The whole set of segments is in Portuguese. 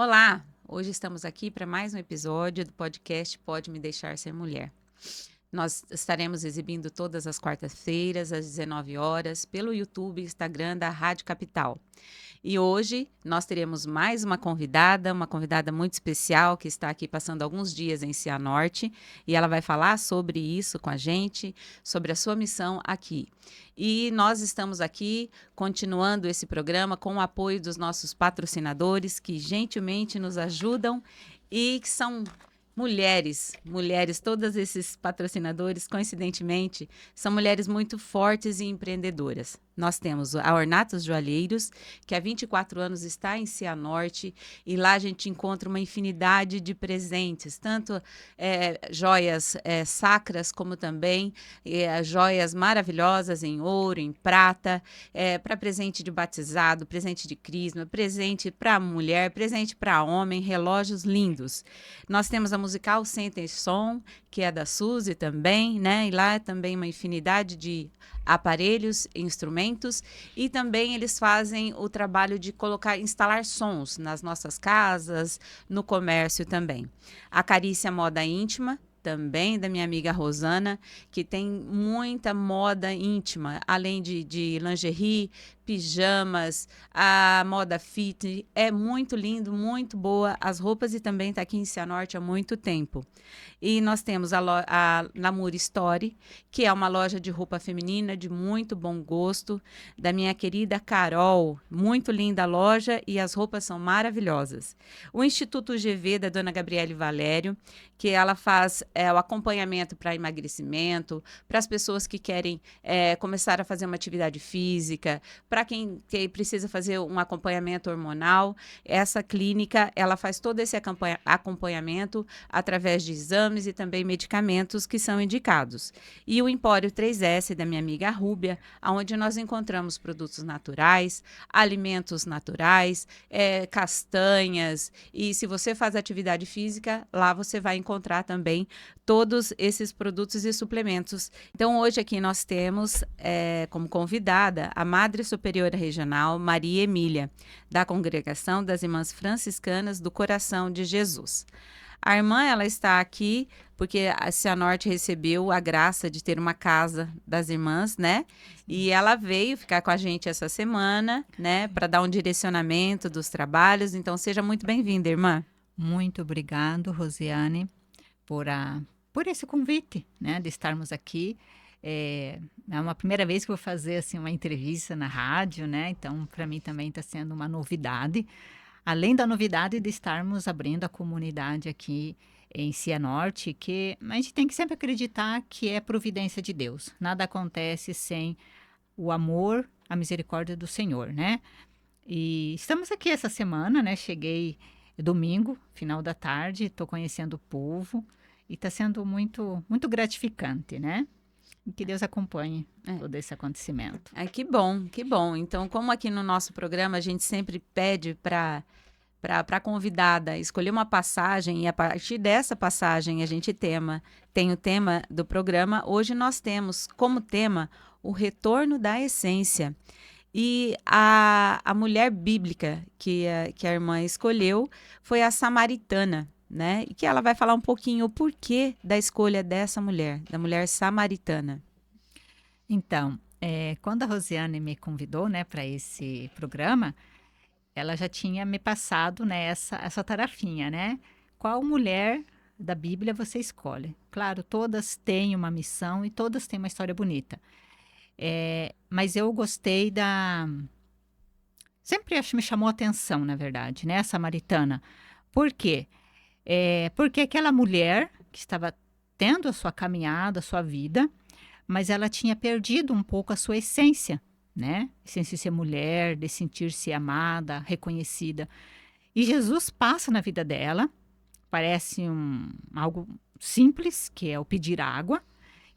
Olá! Hoje estamos aqui para mais um episódio do podcast Pode Me Deixar Ser Mulher. Nós estaremos exibindo todas as quartas-feiras, às 19 horas, pelo YouTube e Instagram da Rádio Capital. E hoje nós teremos mais uma convidada muito especial, que está aqui passando alguns dias em Cianorte, e ela vai falar sobre isso com a gente, sobre a sua missão aqui. E nós estamos aqui continuando esse programa com o apoio dos nossos patrocinadores, que gentilmente nos ajudam e que são mulheres, todos esses patrocinadores, coincidentemente, são mulheres muito fortes e empreendedoras. Nós temos a Ornatos Joalheiros, que há 24 anos está em Cianorte, e lá a gente encontra uma infinidade de presentes, tanto joias sacras, como também joias maravilhosas em ouro, em prata, para presente de batizado, presente de crisma, presente para mulher, presente para homem, relógios lindos. Nós temos a Musical Center Som, que é da Suzy também, né? E lá é também uma infinidade de aparelhos, instrumentos, e também eles fazem o trabalho de instalar sons nas nossas casas, no comércio também. A Carícia Moda Íntima, também da minha amiga Rosana, que tem muita moda íntima, além de lingerie, pijamas, a moda fit, é muito lindo, muito boa as roupas, e também está aqui em Cianorte há muito tempo. E nós temos a Lamour Story, que é uma loja de roupa feminina de muito bom gosto, da minha querida Carol, muito linda a loja e as roupas são maravilhosas. O Instituto GV da dona Gabriele Valério, que ela faz o acompanhamento para emagrecimento, para as pessoas que querem começar a fazer uma atividade física, para quem precisa fazer um acompanhamento hormonal. Essa clínica, ela faz todo esse acompanhamento através de exames e também medicamentos que são indicados. E o Empório 3S da minha amiga Rúbia, onde nós encontramos produtos naturais, alimentos naturais, castanhas, e se você faz atividade física, lá você vai encontrar também todos esses produtos e suplementos. Então, hoje aqui nós temos como convidada a Madre Superiora Regional Maria Emília, da Congregação das Irmãs Franciscanas do Coração de Jesus. A irmã, ela está aqui porque a Cianorte recebeu a graça de ter uma casa das irmãs, né? E ela veio ficar com a gente essa semana, né? Para dar um direcionamento dos trabalhos. Então, seja muito bem-vinda, irmã. Muito obrigado, Rosiane, por esse convite, né, de estarmos aqui. É uma primeira vez que eu vou fazer assim, uma entrevista na rádio, né? Então, para mim também está sendo uma novidade. Além da novidade de estarmos abrindo a comunidade aqui em Cianorte, que a gente tem que sempre acreditar que é providência de Deus. Nada acontece sem o amor, a misericórdia do Senhor, né? E estamos aqui essa semana, né? Cheguei domingo, final da tarde, estou conhecendo o povo e está sendo muito, muito gratificante, né? E que Deus acompanhe todo esse acontecimento. Que bom, que bom. Então, como aqui no nosso programa a gente sempre pede para a convidada escolher uma passagem, e a partir dessa passagem a gente tem o tema do programa, hoje nós temos como tema o retorno da essência. E a mulher bíblica que a irmã escolheu foi a samaritana, né? E que ela vai falar um pouquinho o porquê da escolha dessa mulher, da mulher samaritana. Então, quando a Rosiane me convidou, né, para esse programa, ela já tinha me passado, né, essa tarefinha, né? Qual mulher da Bíblia você escolhe? Claro, todas têm uma missão e todas têm uma história bonita. Mas eu gostei sempre me chamou a atenção, na verdade, né, a samaritana. Por quê? Porque aquela mulher que estava tendo a sua caminhada, a sua vida, mas ela tinha perdido um pouco a sua essência, né? Essência de ser mulher, de sentir-se amada, reconhecida. E Jesus passa na vida dela, parece algo simples, que é o pedir água,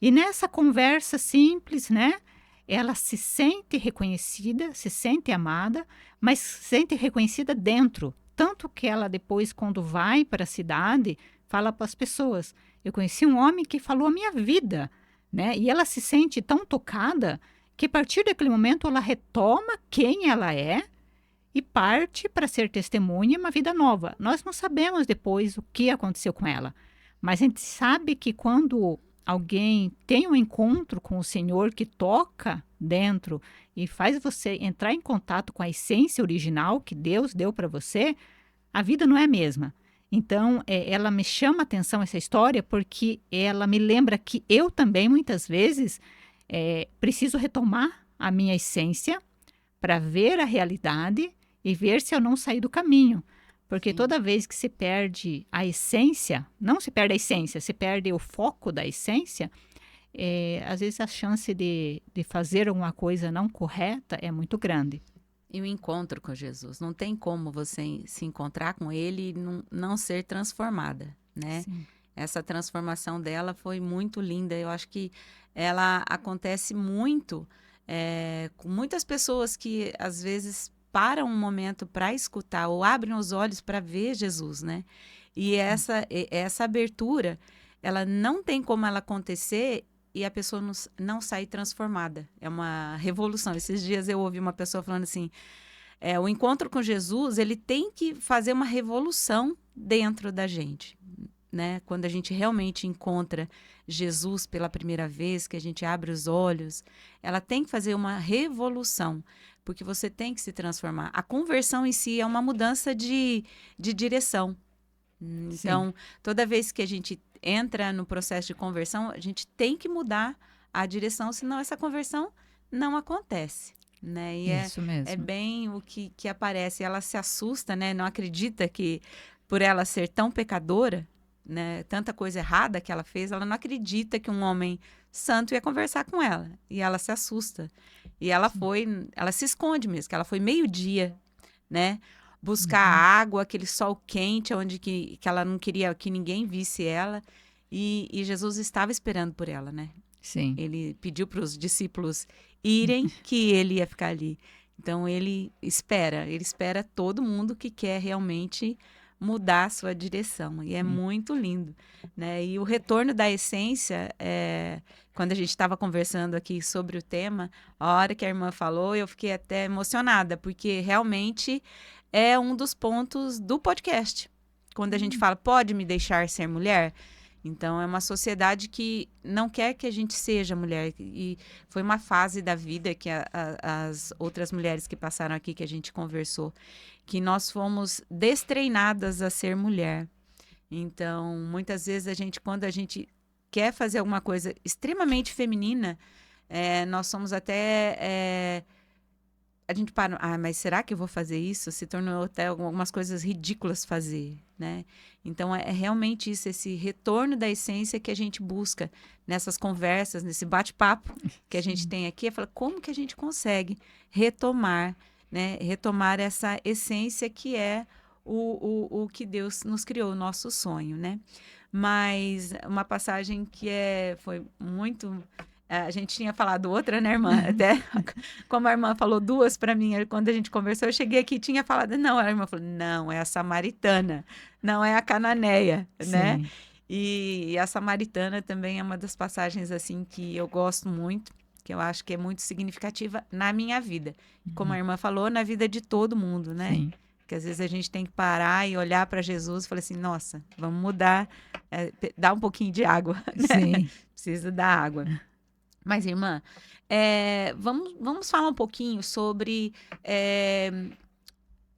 e nessa conversa simples, né? Ela se sente reconhecida, se sente amada, mas se sente reconhecida dentro. Tanto que ela depois, quando vai para a cidade, fala para as pessoas, eu conheci um homem que falou a minha vida, né? E ela se sente tão tocada que a partir daquele momento ela retoma quem ela é e parte para ser testemunha uma vida nova. Nós não sabemos depois o que aconteceu com ela, mas a gente sabe que quando alguém tem um encontro com o Senhor que toca dentro e faz você entrar em contato com a essência original que Deus deu para você, a vida não é a mesma. Então, ela me chama a atenção essa história porque ela me lembra que eu também, muitas vezes, preciso retomar a minha essência para ver a realidade e ver se eu não saí do caminho. Porque Sim. toda vez que se perde a essência, não se perde a essência, se perde o foco da essência, às vezes a chance de fazer alguma coisa não correta é muito grande. E o encontro com Jesus. Não tem como você se encontrar com ele e não ser transformada, né? Sim. Essa transformação dela foi muito linda. Eu acho que ela acontece muito com muitas pessoas que, às vezes, param um momento para escutar ou abrem os olhos para ver Jesus, né? E essa abertura, ela não tem como ela acontecer e a pessoa não sair transformada. É uma revolução. Esses dias eu ouvi uma pessoa falando assim, o encontro com Jesus, ele tem que fazer uma revolução dentro da gente, né? Quando a gente realmente encontra Jesus pela primeira vez, que a gente abre os olhos, ela tem que fazer uma revolução, porque você tem que se transformar. A conversão em si é uma mudança de direção. Então, toda vez que a gente entra no processo de conversão, a gente tem que mudar a direção, senão essa conversão não acontece, né? E Isso mesmo. é bem o que aparece. Ela se assusta, né? Não acredita que, por ela ser tão pecadora, né? Tanta coisa errada que ela fez, ela não acredita que um homem santo ia conversar com ela. E ela se assusta. E ela se esconde mesmo, que ela foi meio-dia, né? Buscar água, aquele sol quente, onde que ela não queria que ninguém visse ela. E Jesus estava esperando por ela, né? Sim. Ele pediu para os discípulos irem, que ele ia ficar ali. Então, ele espera todo mundo que quer realmente mudar a sua direção. E é muito lindo, né? E o retorno da essência, quando a gente estava conversando aqui sobre o tema, a hora que a irmã falou, eu fiquei até emocionada, porque realmente é um dos pontos do podcast. Quando a gente fala, pode me deixar ser mulher? Então, é uma sociedade que não quer que a gente seja mulher. E foi uma fase da vida que as outras mulheres que passaram aqui, que a gente conversou, que nós fomos destreinadas a ser mulher. Então, muitas vezes, quando a gente quer fazer alguma coisa extremamente feminina, nós somos até... a gente para, mas será que eu vou fazer isso? Se tornou até algumas coisas ridículas fazer, né? Então, é realmente isso, esse retorno da essência que a gente busca nessas conversas, nesse bate-papo que a gente tem aqui. Como que a gente consegue retomar, né? Retomar essa essência que é o que Deus nos criou, o nosso sonho, né? Mas uma passagem que foi muito... A gente tinha falado outra, né, irmã? Até como a irmã falou duas para mim, quando a gente conversou, eu cheguei aqui e tinha falado, não, a irmã falou, não, é a samaritana, não é a cananeia, né? Sim. E a samaritana também é uma das passagens, assim, que eu gosto muito, que eu acho que é muito significativa na minha vida. Como a irmã falou, na vida de todo mundo, né? Sim. Que às vezes a gente tem que parar e olhar para Jesus e falar assim, nossa, vamos mudar, dar um pouquinho de água, né? Sim. Precisa dar água. Mas, irmã, vamos falar um pouquinho sobre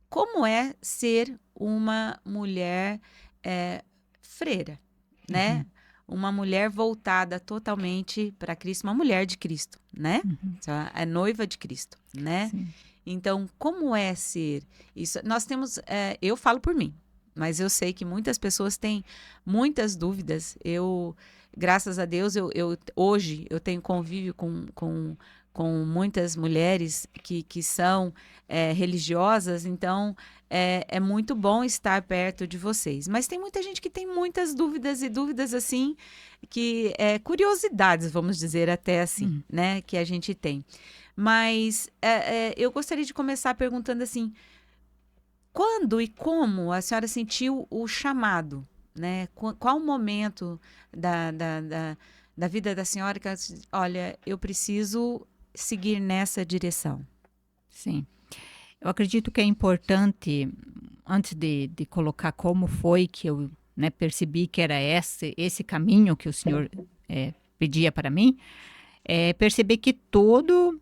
como é ser uma mulher freira, né? Uma mulher voltada totalmente para Cristo, uma mulher de Cristo, né? É noiva de Cristo, né? Sim. Então, como é ser isso? Nós temos, eu falo por mim, mas eu sei que muitas pessoas têm muitas dúvidas. Graças a Deus, hoje eu tenho convívio com muitas mulheres que são religiosas, então é muito bom estar perto de vocês. Mas tem muita gente que tem muitas dúvidas e dúvidas assim, curiosidades, vamos dizer até assim, né, que a gente tem. Mas eu gostaria de começar perguntando assim, quando e como a senhora sentiu o chamado, né? Qual o momento da vida da senhora que ela disse, olha, eu preciso seguir nessa direção? Sim. eu acredito que é importante, antes de colocar como foi que eu, né, percebi que era esse caminho que o Senhor pedia para mim, perceber que todo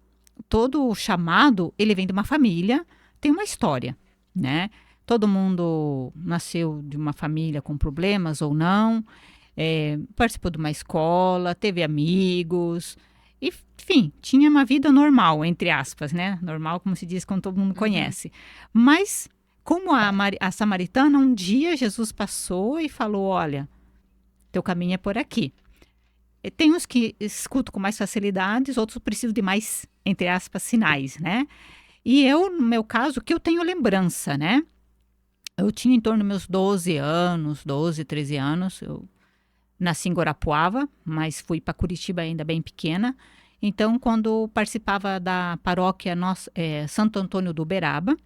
o chamado, ele vem de uma família, tem uma história, né? Todo mundo nasceu de uma família com problemas ou não, participou de uma escola, teve amigos, enfim, tinha uma vida normal, entre aspas, né? Normal, como se diz, quando todo mundo conhece. Mas, como a samaritana, um dia Jesus passou e falou, olha, teu caminho é por aqui. Tem uns que escutam com mais facilidades, outros precisam de mais, entre aspas, sinais, né? E eu, no meu caso, que eu tenho lembrança, né? Eu tinha em torno dos meus 12 anos, 12, 13 anos. Eu nasci em Guarapuava, mas fui para Curitiba ainda bem pequena. Então, quando participava da paróquia Santo Antônio do Uberaba,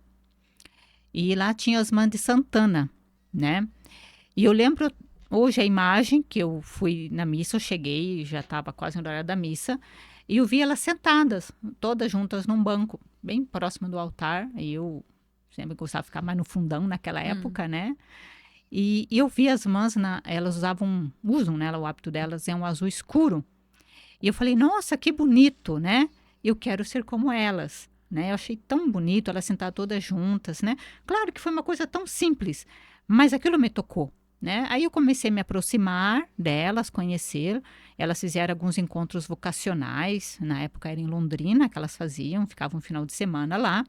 e lá tinha as Mães de Santana, né? E eu lembro hoje a imagem que eu fui na missa, eu cheguei, já estava quase no horário da missa, e eu vi elas sentadas, todas juntas num banco, bem próximo do altar. E eu sempre gostava de ficar mais no fundão naquela época, né? E eu vi as mães, elas usam, né? O hábito delas é um azul escuro. E eu falei, nossa, que bonito, né? Eu quero ser como elas, né? Eu achei tão bonito elas sentadas todas juntas, né? Claro que foi uma coisa tão simples, mas aquilo me tocou, né? Aí eu comecei a me aproximar delas, conhecer. Elas fizeram alguns encontros vocacionais, na época era em Londrina que elas faziam, ficavam um final de semana lá.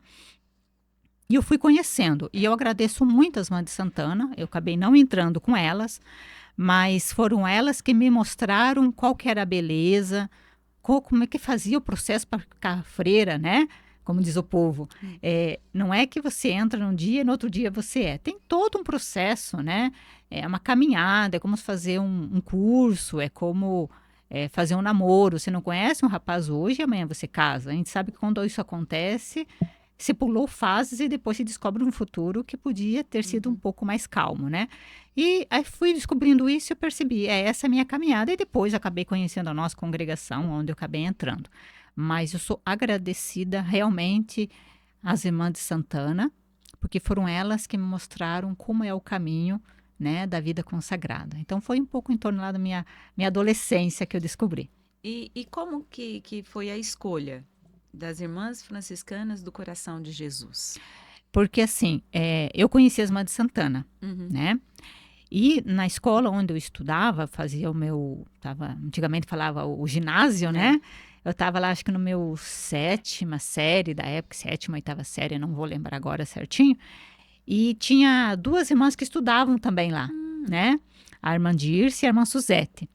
E eu fui conhecendo, e eu agradeço muito as Mães de Santana, eu acabei não entrando com elas, mas foram elas que me mostraram qual que era a beleza, como é que fazia o processo para ficar freira, né? Como diz o povo. Não é que você entra num dia e no outro dia você é. Tem todo um processo, né? É uma caminhada, é como fazer um curso, é como fazer um namoro. Você não conhece um rapaz hoje e amanhã você casa. A gente sabe que quando isso acontece, se pulou fases e depois se descobre um futuro que podia ter sido um pouco mais calmo, né? E aí fui descobrindo isso e eu percebi, essa é a minha caminhada. E depois acabei conhecendo a nossa congregação, onde eu acabei entrando. Mas eu sou agradecida realmente às Irmãs de Santana, porque foram elas que me mostraram como é o caminho, né, da vida consagrada. Então foi um pouco em torno lá da minha adolescência que eu descobri. E como que foi a escolha das Irmãs Franciscanas do Coração de Jesus? Porque assim, eu conheci as Irmãs de Santana, né? E na escola onde eu estudava, fazia antigamente falava o ginásio, né? Eu estava lá, acho que no meu 7ª série da época, 7ª, 8ª série, não vou lembrar agora certinho. E tinha 2 irmãs que estudavam também lá, né? A irmã Dirce e a irmã Suzete.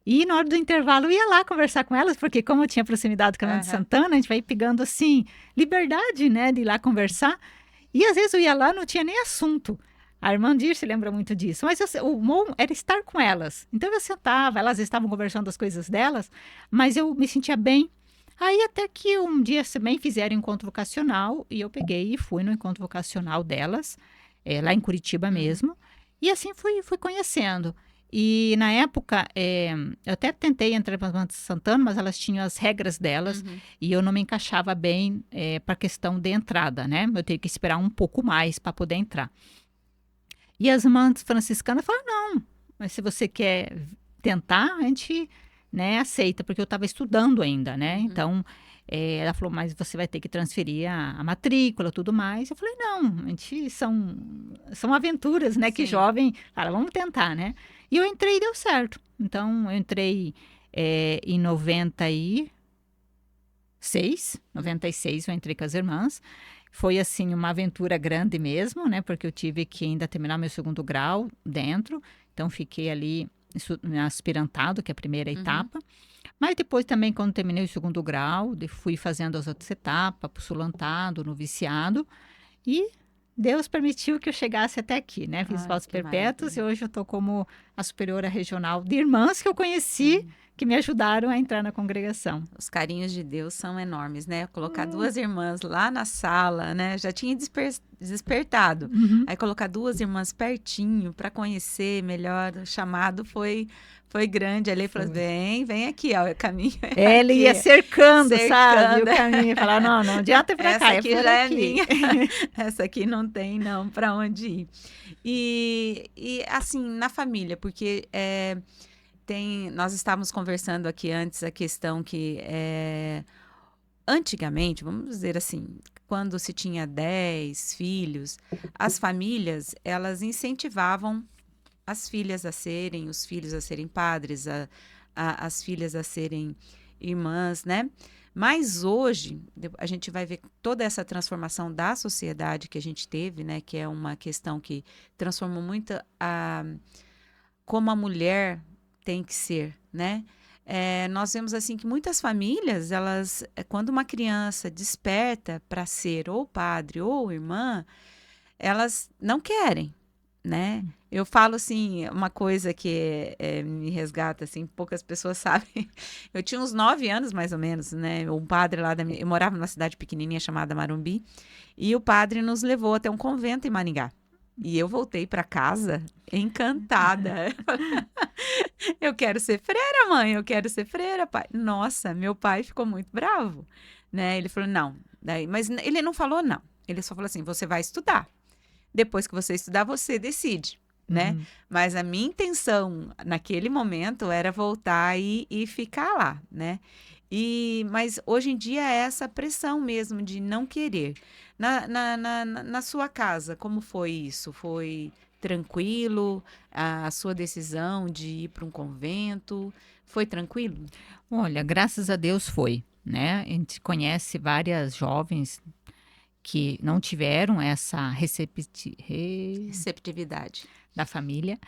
E na hora do intervalo eu ia lá conversar com elas, porque como eu tinha proximidade com a Irmã de Santana, a gente vai pegando assim, liberdade, né, de ir lá conversar. E às vezes eu ia lá, não tinha nem assunto. A irmã Dirce lembra muito disso, mas o bom era estar com elas. Então eu sentava, elas estavam conversando as coisas delas, mas eu me sentia bem. Aí até que um dia também fizeram encontro vocacional, e eu peguei e fui no encontro vocacional delas, lá em Curitiba mesmo, e assim fui conhecendo. E na época, eu até tentei entrar para as Irmãs de Santana, mas elas tinham as regras delas, e eu não me encaixava bem para a questão de entrada, né? Eu teria que esperar um pouco mais para poder entrar. E as Irmãs Franciscanas falaram, não, mas se você quer tentar, a gente, né, aceita, porque eu estava estudando ainda, né? Então, ela falou, mas você vai ter que transferir a matrícula e tudo mais. Eu falei, não, a gente são aventuras, né? Sim. Que jovem fala, vamos tentar, né? E eu entrei e deu certo. Então, eu entrei em 96 eu entrei com as irmãs. Foi, assim, uma aventura grande mesmo, né? Porque eu tive que ainda terminar meu 2º grau dentro. Então, fiquei ali aspirantado, que é a primeira etapa. Mas depois também, quando terminei o 2º grau, fui fazendo as outras etapas, postulantado, noviciado. E Deus permitiu que eu chegasse até aqui, né? Fiz votos perpétuos e hoje eu estou como a superiora regional de irmãs que eu conheci, que me ajudaram a entrar na congregação. Os carinhos de Deus são enormes, né? Colocar duas irmãs lá na sala, né? Já tinha despertado. Uhum. Aí colocar duas irmãs pertinho para conhecer melhor, o chamado foi grande. Ali falou: vem aqui, ó, o caminho é Ele aqui. ia cercando, sabe, Cercando. o caminho. Falar, não adianta ir pra Essa cá, aqui por já aqui. é minha. Essa aqui não tem, não, para onde ir. E assim, na família, porque nós estávamos conversando aqui antes a questão que antigamente, vamos dizer assim, quando se tinha 10 filhos, as famílias, elas incentivavam as filhas a serem, os filhos a serem padres, as filhas a serem irmãs, né? Mas hoje, a gente vai ver toda essa transformação da sociedade que a gente teve, né? Que é uma questão que transformou muito como a mulher tem que ser, né? Nós vemos assim que muitas famílias, elas, quando uma criança desperta para ser ou padre ou irmã, elas não querem, né? Eu falo assim, uma coisa que me resgata, assim, poucas pessoas sabem. Eu tinha uns 9 anos, mais ou menos, né? Um padre lá eu morava numa cidade pequenininha chamada Marumbi, e o padre nos levou até um convento em Maringá. E eu voltei para casa encantada. Eu quero ser freira, mãe, eu quero ser freira, pai. Nossa, meu pai ficou muito bravo, né? Ele falou, não. Mas ele não falou não. Ele só falou assim, você vai estudar. Depois que você estudar, você decide, né? Mas a minha intenção naquele momento era voltar e ficar lá, né? Mas hoje em dia é essa pressão mesmo de não querer. Na sua casa, como foi isso? Foi tranquilo a sua decisão de ir para um convento? Foi tranquilo? Olha, graças a Deus foi, né? A gente conhece várias jovens que não tiveram essa Receptividade. da família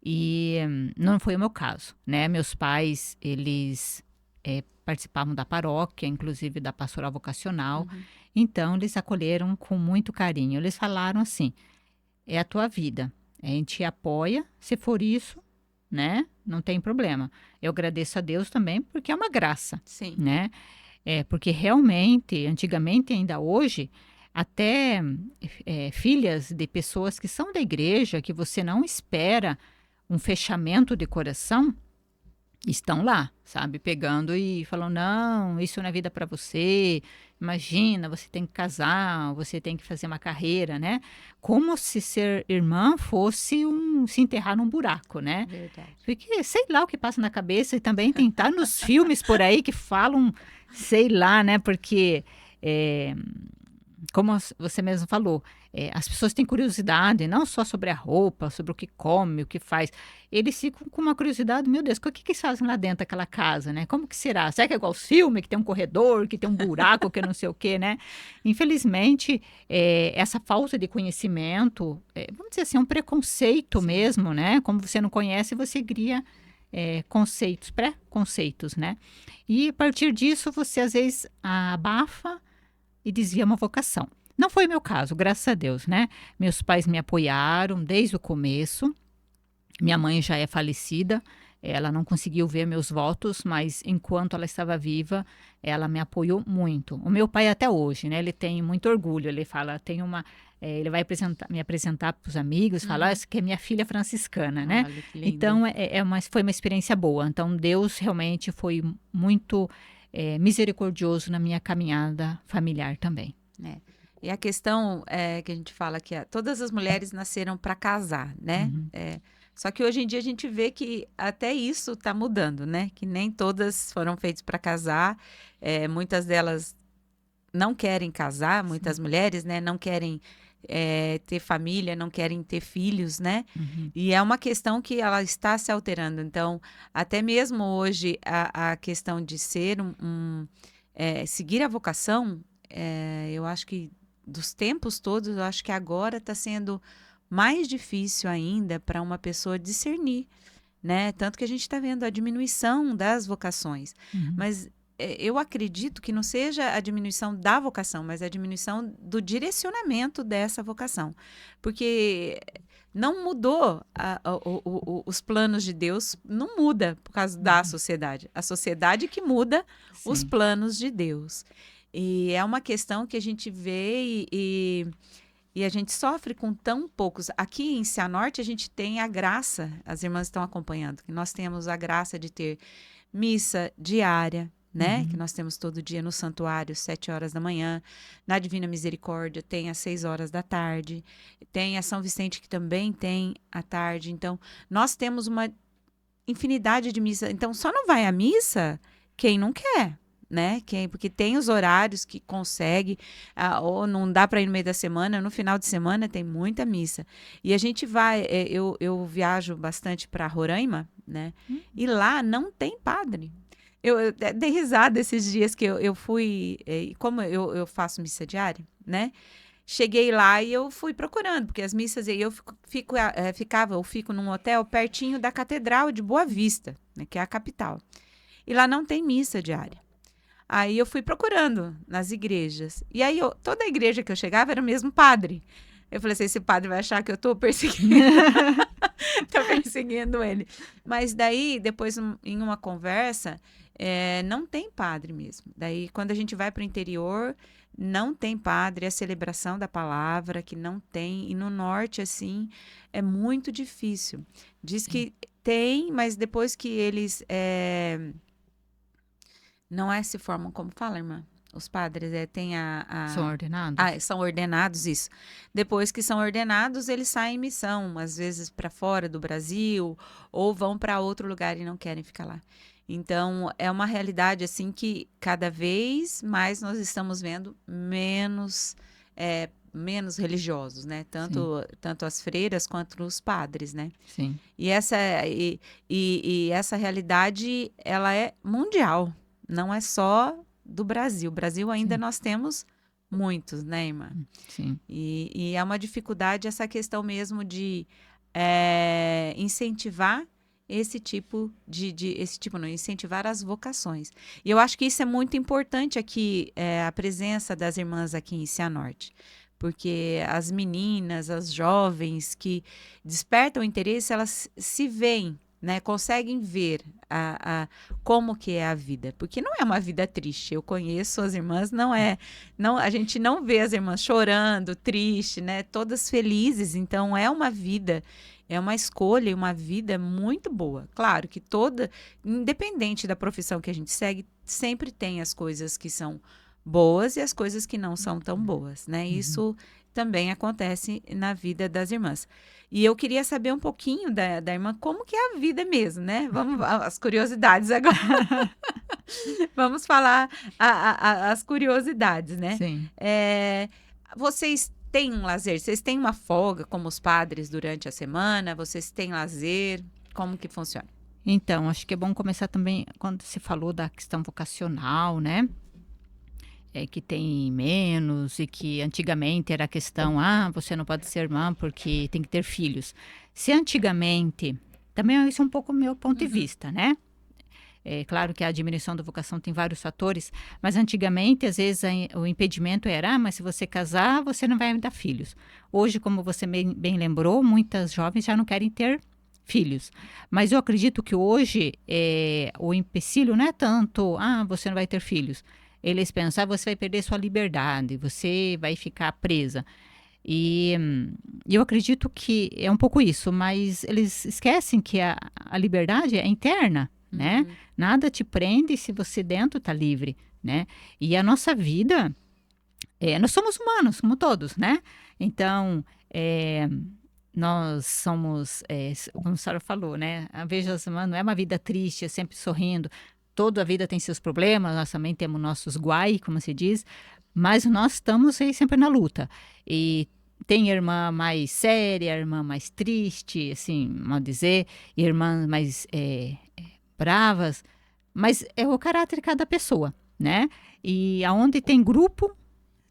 e não foi o meu caso, né? Meus pais, eles participavam da paróquia, inclusive da pastoral vocacional, então eles acolheram com muito carinho. Eles falaram assim, é a tua vida, a gente apoia, se for isso, né? Não tem problema. Eu agradeço a Deus também, porque é uma graça, Sim. né? Porque realmente, antigamente, ainda hoje, até filhas de pessoas que são da igreja, que você não espera um fechamento de coração, estão lá, sabe? Pegando e falando, não, isso não é vida para você, imagina, você tem que casar, você tem que fazer uma carreira, né? Como se ser irmã fosse se enterrar num buraco, né? Verdade. Porque sei lá o que passa na cabeça e também tentar nos filmes por aí que falam, sei lá, né? Porque como você mesmo falou, as pessoas têm curiosidade, não só sobre a roupa, sobre o que come, o que faz. Eles ficam com uma curiosidade, meu Deus, o que eles fazem lá dentro daquela casa, né? Como que será? Será que é igual os filmes, que tem um corredor, que tem um buraco, que não sei o quê, né? Infelizmente, essa falta de conhecimento, vamos dizer assim, é um preconceito mesmo, né? Como você não conhece, você cria conceitos, pré-conceitos, né? E a partir disso, você às vezes abafa e desvia uma vocação. Não foi o meu caso, graças a Deus, né? Meus pais me apoiaram desde o começo. Minha mãe já é falecida, ela não conseguiu ver meus votos, mas enquanto ela estava viva, ela me apoiou muito. O meu pai até hoje, né? Ele tem muito orgulho, ele fala, ele vai me apresentar para os amigos, falar, essa que é minha filha franciscana, né? Olha, que lindo. Então, foi uma experiência boa. Então, Deus realmente foi muito misericordioso na minha caminhada familiar também. E a questão que a gente fala que todas as mulheres nasceram para casar, né? Só que hoje em dia a gente vê que até isso está mudando, né? Que nem todas foram feitas para casar. Muitas delas não querem casar, muitas mulheres, né? Não querem ter família, não querem ter filhos, né? E é uma questão que ela está se alterando. Então, até mesmo hoje, a questão de ser seguir a vocação, eu acho que dos tempos todos, eu acho que agora está sendo mais difícil ainda para uma pessoa discernir, né? Tanto que a gente está vendo a diminuição das vocações. Mas eu acredito que não seja a diminuição da vocação, mas a diminuição do direcionamento dessa vocação. Porque não mudou os planos de Deus, não muda por causa da sociedade. A sociedade que muda os Sim. planos de Deus. E é uma questão que a gente vê e a gente sofre com tão poucos. Aqui em Cianorte, a gente tem a graça, as irmãs estão acompanhando, que nós temos a graça de ter missa diária, né? Que nós temos todo dia no santuário, 7 horas da manhã. Na Divina Misericórdia tem às 6 horas da tarde. Tem a São Vicente, que também tem à tarde. Então, nós temos uma infinidade de missa. Então, só não vai à missa quem não quer, né? Porque tem os horários que consegue, ou não dá para ir no meio da semana, no final de semana tem muita missa. E a gente vai, eu viajo bastante para Roraima, né? E lá não tem padre. Eu dei risada esses dias que eu fui, como eu faço missa diária, né? Cheguei lá e eu fui procurando, porque as missas, eu fico num hotel pertinho da Catedral de Boa Vista, né, que é a capital. E lá não tem missa diária. Aí eu fui procurando nas igrejas. E aí toda a igreja que eu chegava era o mesmo padre. Eu falei assim, esse padre vai achar que eu tô perseguindo. Tô perseguindo ele. Mas daí, depois, em uma conversa, não tem padre mesmo. Daí, quando a gente vai para o interior, não tem padre, a celebração da palavra, que não tem. E no norte, assim, é muito difícil. Diz que tem, mas depois que eles... não se formam, como fala, irmã? Os padres têm São ordenados? são ordenados, isso. Depois que são ordenados, eles saem em missão, às vezes para fora do Brasil, ou vão para outro lugar e não querem ficar lá. Então, é uma realidade, assim, que cada vez mais nós estamos vendo menos religiosos, né? Tanto as freiras quanto os padres, né? Sim. E essa realidade, ela é mundial. Não é só do Brasil. O Brasil ainda nós temos muitos, né, irmã? Sim. E é uma dificuldade essa questão mesmo de incentivar incentivar as vocações. E eu acho que isso é muito importante aqui, a presença das irmãs aqui em Cianorte. Porque as meninas, as jovens que despertam interesse, elas se veem, né, conseguem ver como que é a vida, porque não é uma vida triste. Eu conheço as irmãs, a gente não vê as irmãs chorando, triste, né, todas felizes. Então é uma vida, é uma escolha, uma vida muito boa. Claro que independente da profissão que a gente segue, sempre tem as coisas que são boas e as coisas que não são tão boas, né? Isso também acontece na vida das irmãs. E eu queria saber um pouquinho da irmã, como que é a vida mesmo, né? Vamos as curiosidades agora. Vamos falar as curiosidades, né? Sim. Vocês têm um lazer? Vocês têm uma folga como os padres durante a semana? Vocês têm lazer? Como que funciona? Então, acho que é bom começar também quando se falou da questão vocacional, né? Que tem menos e que antigamente era a questão, você não pode ser irmã porque tem que ter filhos. Se antigamente, também isso é um pouco o meu ponto de vista, né? É claro que a diminuição da vocação tem vários fatores, mas antigamente, às vezes, o impedimento era, mas se você casar, você não vai dar filhos. Hoje, como você bem lembrou, muitas jovens já não querem ter filhos. Mas eu acredito que hoje o empecilho não é tanto, você não vai ter filhos. Eles pensam, você vai perder sua liberdade, você vai ficar presa. E eu acredito que é um pouco isso, mas eles esquecem que a liberdade é interna, né? Nada te prende se você dentro está livre, né? E a nossa vida, nós somos humanos, como todos, né? Então, nós somos, como a senhora falou, né? Veja, não é uma vida triste, sempre sorrindo. Toda a vida tem seus problemas, nós também temos nossos guai, como se diz, mas nós estamos aí sempre na luta. E tem irmã mais séria, irmã mais triste, assim, mal dizer, irmãs mais bravas, mas é o caráter de cada pessoa, né? E aonde tem grupo,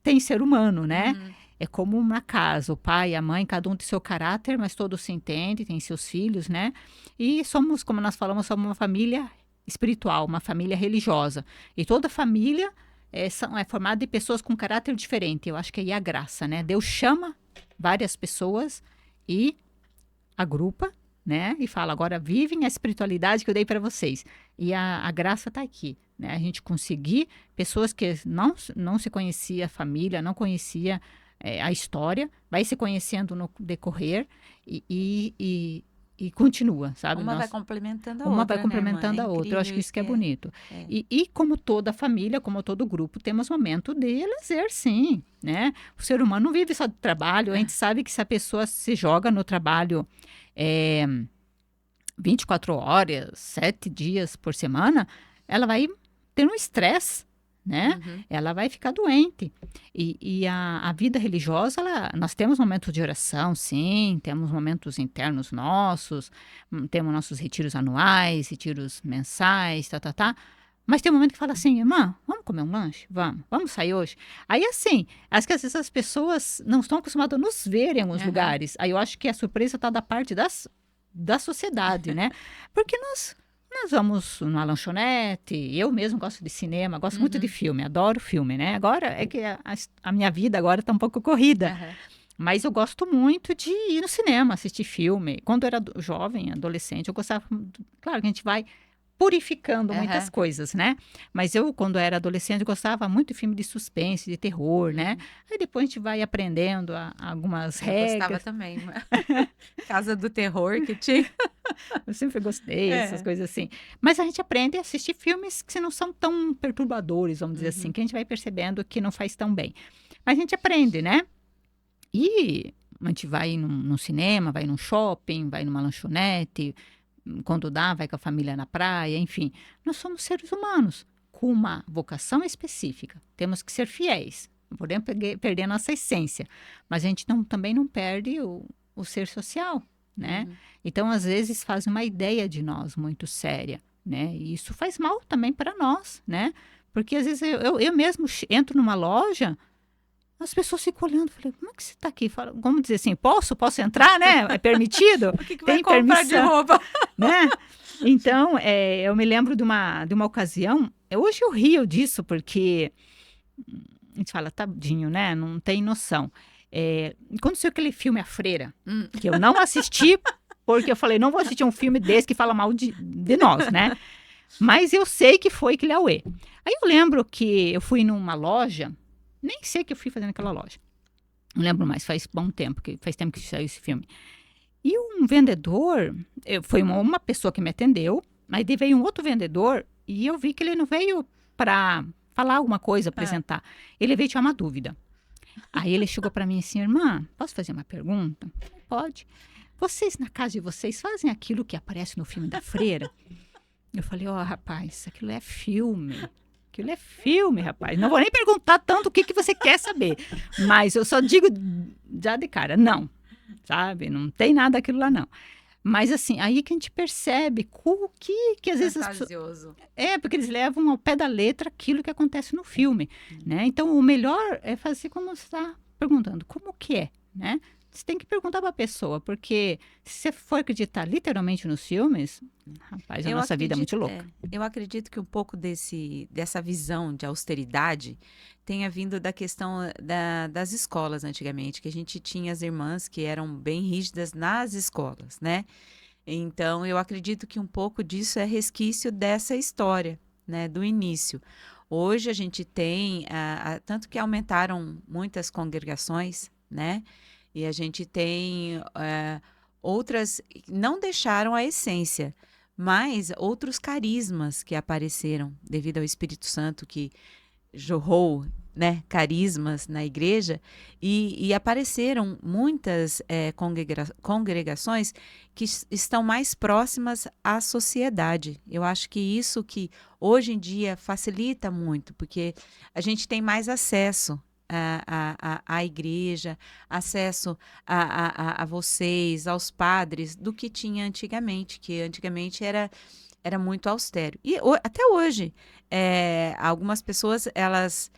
tem ser humano, né? É como uma casa, o pai, a mãe, cada um tem seu caráter, mas todos se entendem, tem seus filhos, né? E somos, como nós falamos, somos uma família espiritual, uma família religiosa. E toda família é formada de pessoas com caráter diferente. Eu acho que aí é a graça, né? Deus chama várias pessoas e agrupa, né? E fala, agora vivem a espiritualidade que eu dei para vocês. E a graça está aqui, né? A gente conseguir pessoas que não se conhecia a família, não conhecia a história, vai se conhecendo no decorrer e continua, sabe? Uma vai complementando a Uma outra, vai complementando né, a irmã? É outra. Eu acho que incrível isso que é bonito. E como toda família, como todo grupo, temos momento de lazer, sim, né? O ser humano não vive só de trabalho. A gente sabe que se a pessoa se joga no trabalho 24 horas, 7 dias por semana, ela vai ter um estresse, né? Uhum. Ela vai ficar doente. E a vida religiosa, nós temos momentos de oração, sim, temos momentos internos nossos, temos nossos retiros anuais, retiros mensais, tá. Mas tem um momento que fala assim, irmã, vamos comer um lanche? Vamos sair hoje? Aí, assim, acho que às vezes as pessoas não estão acostumadas a nos ver em alguns lugares. Aí eu acho que a surpresa está da parte da sociedade, né? Porque nós vamos numa lanchonete, eu mesmo gosto de cinema, gosto muito de filme, adoro filme, né? Agora é que a minha vida agora está um pouco corrida, mas eu gosto muito de ir no cinema, assistir filme. Quando eu era jovem, adolescente, eu gostava, claro que a gente vai purificando muitas coisas, né? Mas eu, quando era adolescente, gostava muito de filme de suspense, de terror, né? Aí depois a gente vai aprendendo algumas regras. Eu gostava também. Casa do Terror que tinha. Eu sempre gostei, essas coisas assim. Mas a gente aprende a assistir filmes que não são tão perturbadores, vamos dizer assim, que a gente vai percebendo que não faz tão bem. Mas a gente aprende, né? E a gente vai num cinema, vai num shopping, vai numa lanchonete, quando dá, vai com a família na praia, enfim. Nós somos seres humanos com uma vocação específica. Temos que ser fiéis. Não podemos perder a nossa essência. Mas a gente também não perde o ser social, né? Então, às vezes, faz uma ideia de nós muito séria, né? E isso faz mal também para nós, né? Porque, às vezes, eu mesmo entro numa loja, as pessoas ficam olhando, falei, como é que você está aqui? Vamos dizer assim, posso entrar, né? É permitido? O que Tem vai comprar de roupa? Né? Então, eu me lembro de uma ocasião, hoje eu rio disso, porque a gente fala, tadinho, né? Não tem noção. Aconteceu aquele filme A Freira, que eu não assisti, porque eu falei, não vou assistir um filme desse que fala mal de nós, né? Mas eu sei que foi aquele auê. Aí eu lembro que eu fui numa loja, nem sei o que eu fui fazer naquela loja. Não lembro mais, faz tempo que saiu esse filme. E um vendedor, foi uma pessoa que me atendeu, mas daí veio um outro vendedor e eu vi que ele não veio para falar alguma coisa, apresentar. Ele veio tirar uma dúvida. Aí ele chegou para mim assim, irmã, posso fazer uma pergunta? Pode. Vocês, na casa de vocês, fazem aquilo que aparece no filme da Freira? Eu falei, rapaz, aquilo é filme. Aquilo é filme, rapaz. Não vou nem perguntar tanto o que você quer saber. Mas eu só digo já de cara, não. Sabe? Não tem nada aquilo lá, não. Mas, assim, aí que a gente percebe que às vezes as pessoas... porque eles levam ao pé da letra aquilo que acontece no filme, né? Então, o melhor é fazer como você está perguntando. Como que é, né? Você tem que perguntar para a pessoa, porque se você for acreditar literalmente nos filmes, rapaz, a nossa vida é muito louca. Eu acredito que um pouco dessa visão de austeridade tenha vindo da questão das escolas antigamente, que a gente tinha as irmãs que eram bem rígidas nas escolas, né? Então, eu acredito que um pouco disso é resquício dessa história, né, do início. Hoje a gente tem, tanto que aumentaram muitas congregações, né? E a gente tem outras, não deixaram a essência, mas outros carismas que apareceram devido ao Espírito Santo que jorrou, né, carismas na igreja e apareceram muitas congregações que estão mais próximas à sociedade. Eu acho que isso que hoje em dia facilita muito, porque a gente tem mais acesso à igreja, acesso a vocês, aos padres, do que tinha antigamente, que antigamente era muito austero. E até hoje, algumas pessoas, elas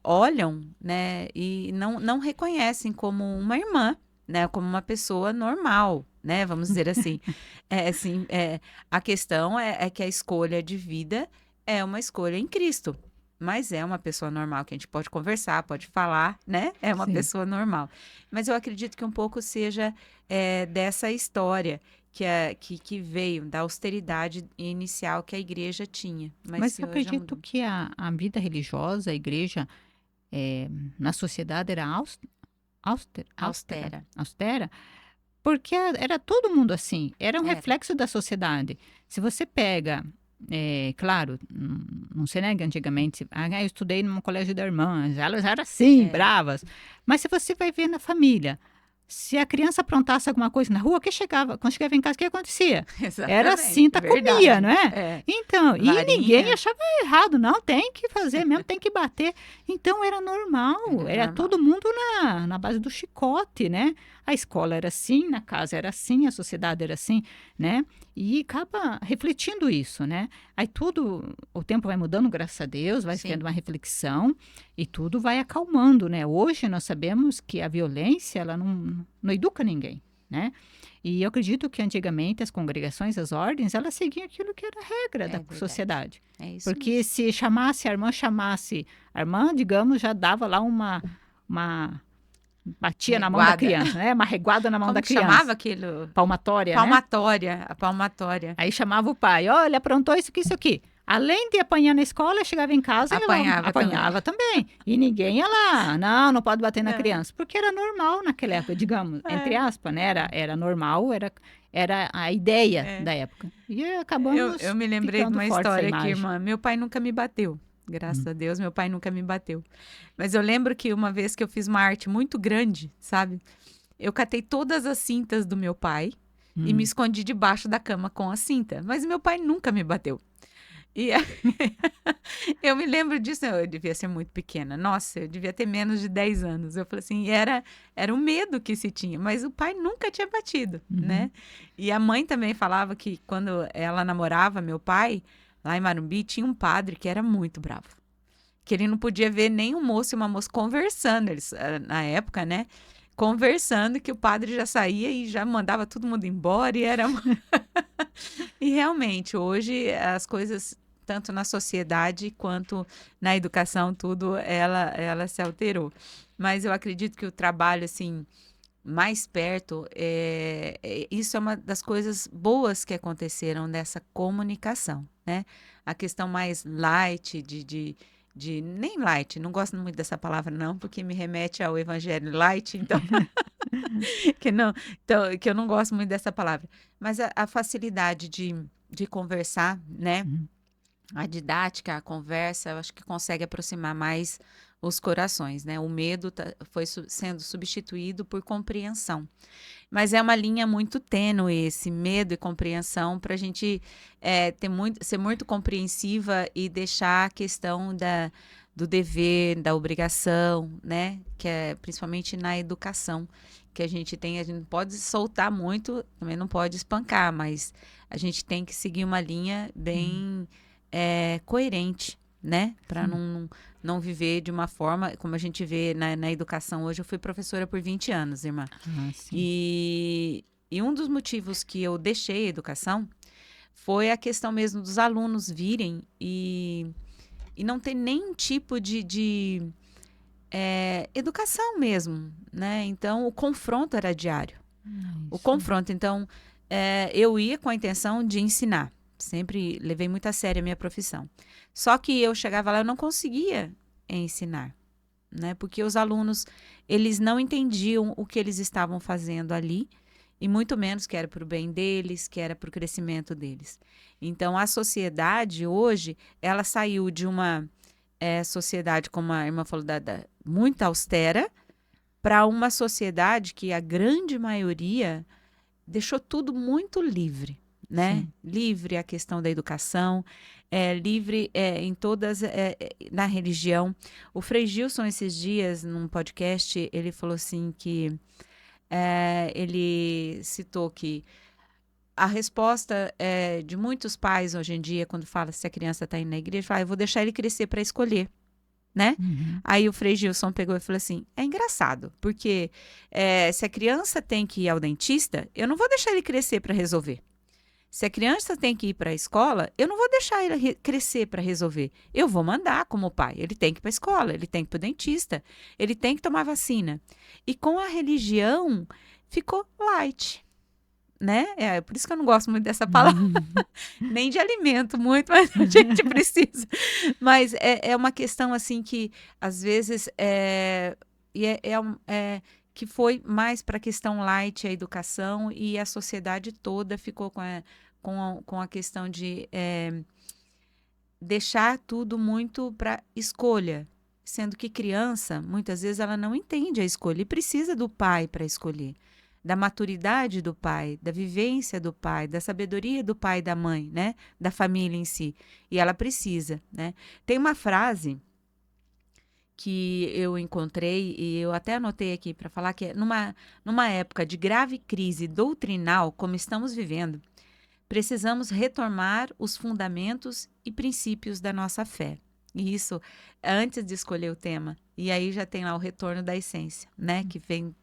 olham, né, e não reconhecem como uma irmã, né, como uma pessoa normal, né, vamos dizer assim. A questão é que a escolha de vida é uma escolha em Cristo. mas é uma pessoa normal, que a gente pode conversar, pode falar, né? É uma Sim. pessoa normal. Mas eu acredito que um pouco seja dessa história que veio da austeridade inicial que a igreja tinha, mas Mas que eu hoje já acredito mudou. que a vida religiosa, a igreja, na sociedade era Austera. austera, porque era todo mundo assim, era um Era. reflexo da sociedade. Se você pega, claro, não se nega antigamente, eu estudei num colégio de irmãs, elas eram assim, É, bravas. Mas se você vai ver na família, se a criança aprontasse alguma coisa na rua, quando chegava em casa, o que acontecia? Era exatamente, cinta, comia, verdade. não é? É. Então, e ninguém Varinha, achava errado, não, tem que fazer mesmo, tem que bater. Então, era normal, era era normal. todo mundo na base do chicote, né? A escola era assim, na casa era assim, a sociedade era assim, né? E acaba refletindo isso, né? Aí tudo, o tempo vai mudando, graças a Deus, vai Sim. tendo uma reflexão e tudo vai acalmando, né? Hoje nós sabemos que a violência, ela não educa ninguém, né? E eu acredito que antigamente as congregações, as ordens, elas seguiam aquilo que era a regra É da verdade. sociedade. É isso Porque mesmo. se chamasse a irmã, digamos, já dava lá uma batia na mão da Reguada. criança, né? Uma reguada na mão Como da que chamava criança. aquilo? Palmatória, né? Palmatória. A palmatória. Aí chamava o pai, olha, aprontou isso aqui, isso aqui. Além de apanhar na escola, chegava em casa e Apanhava também. apanhava também. E ninguém ia lá, não pode bater na Não. criança. Porque era normal naquela época, digamos, entre aspas, né? Era normal, era a ideia É. da época. E acabamos Eu me lembrei de ficando uma forte essa história aqui, imagem. irmã. Meu pai nunca me bateu. Graças a Deus, meu pai nunca me bateu. Mas eu lembro que uma vez que eu fiz uma arte muito grande, sabe? Eu catei todas as cintas do meu pai e me escondi debaixo da cama com a cinta. Mas meu pai nunca me bateu. E eu me lembro disso, eu devia ser muito pequena. Nossa, eu devia ter menos de 10 anos. Eu falei assim, era o medo que se tinha, mas o pai nunca tinha batido, né? E a mãe também falava que quando ela namorava meu pai, lá em Marumbi, tinha um padre que era muito bravo. Que ele não podia ver nem um moço e uma moça conversando, eles, na época, né? Conversando, que o padre já saía e já mandava todo mundo embora e era... E realmente, hoje as coisas, tanto na sociedade quanto na educação, tudo, ela se alterou. Mas eu acredito que o trabalho, assim, mais perto, isso é uma das coisas boas que aconteceram nessa comunicação, né? A questão mais light, nem light, não gosto muito dessa palavra, não, porque me remete ao evangelho light, então que não, então, que eu não gosto muito dessa palavra. Mas a facilidade de conversar, né? A didática, a conversa, eu acho que consegue aproximar mais os corações, né? O medo foi sendo substituído por compreensão. Mas é uma linha muito tênue esse medo e compreensão para a gente ser muito compreensiva e deixar a questão do dever, da obrigação, né? Que é principalmente na educação que a gente não pode soltar muito, também não pode espancar, mas a gente tem que seguir uma linha bem coerente, né? Para não viver de uma forma, como a gente vê na educação hoje. Eu fui professora por 20 anos, irmã. E um dos motivos que eu deixei a educação foi a questão mesmo dos alunos virem e não ter nenhum tipo de educação mesmo, né? Então, o confronto era diário. O confronto. Então, eu ia com a intenção de ensinar. Sempre levei muito a sério a minha profissão. Só que eu chegava lá, eu não conseguia ensinar, né? Porque os alunos, eles não entendiam o que eles estavam fazendo ali, e muito menos que era para o bem deles, que era para o crescimento deles. Então, a sociedade hoje, ela saiu de uma sociedade, como a irmã falou, muito austera, para uma sociedade que a grande maioria deixou tudo muito livre, né? Sim. Livre a questão da educação, livre em todas, na religião. O Frei Gilson, esses dias, num podcast, ele falou assim que ele citou que a resposta de muitos pais hoje em dia, quando fala se a criança está indo na igreja, fala, eu vou deixar ele crescer para escolher, né? Aí o Frei Gilson pegou e falou assim, é engraçado, porque se a criança tem que ir ao dentista, eu não vou deixar ele crescer para resolver. Se a criança tem que ir para a escola, eu não vou deixar ele crescer para resolver. Eu vou mandar como pai. Ele tem que ir para a escola, ele tem que ir para o dentista, ele tem que tomar vacina. E com a religião, ficou light, né? É por isso que eu não gosto muito dessa palavra, nem de alimento muito, mas a gente precisa. Mas é uma questão assim que, às vezes, que foi mais para a questão light, a educação, e a sociedade toda ficou com a questão de deixar tudo muito para escolha, sendo que criança, muitas vezes, ela não entende a escolha e precisa do pai para escolher, da maturidade do pai, da vivência do pai, da sabedoria do pai e da mãe, né? Da família em si. E ela precisa, né? Tem uma frase que eu encontrei e eu até anotei aqui para falar que é numa época de grave crise doutrinal, como estamos vivendo, precisamos retomar os fundamentos e princípios da nossa fé. E isso antes de escolher o tema. E aí já tem lá o retorno da essência, né? Que vem,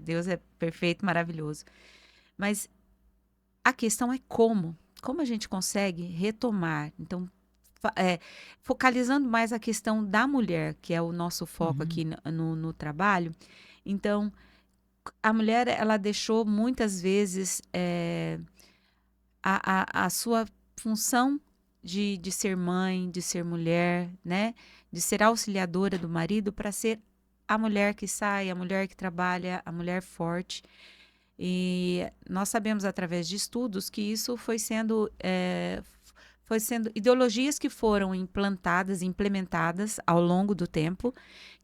Deus é perfeito, maravilhoso. Mas a questão é como a gente consegue retomar. Então, focalizando mais a questão da mulher, que é o nosso foco aqui no trabalho. Então, a mulher, ela deixou muitas vezes a sua função de ser mãe, de ser mulher, né? De ser auxiliadora do marido, para ser a mulher que sai, a mulher que trabalha, a mulher forte. E nós sabemos através de estudos que isso foi sendo ideologias que foram implantadas, implementadas ao longo do tempo,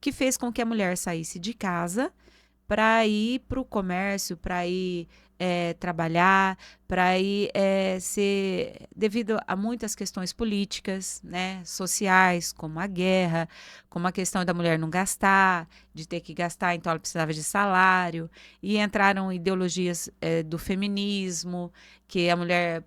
que fez com que a mulher saísse de casa para ir para o comércio, para ir trabalhar, para ir ser, devido a muitas questões políticas, né, sociais, como a guerra, como a questão da mulher não gastar, de ter que gastar, então ela precisava de salário, e entraram ideologias do feminismo, que a mulher,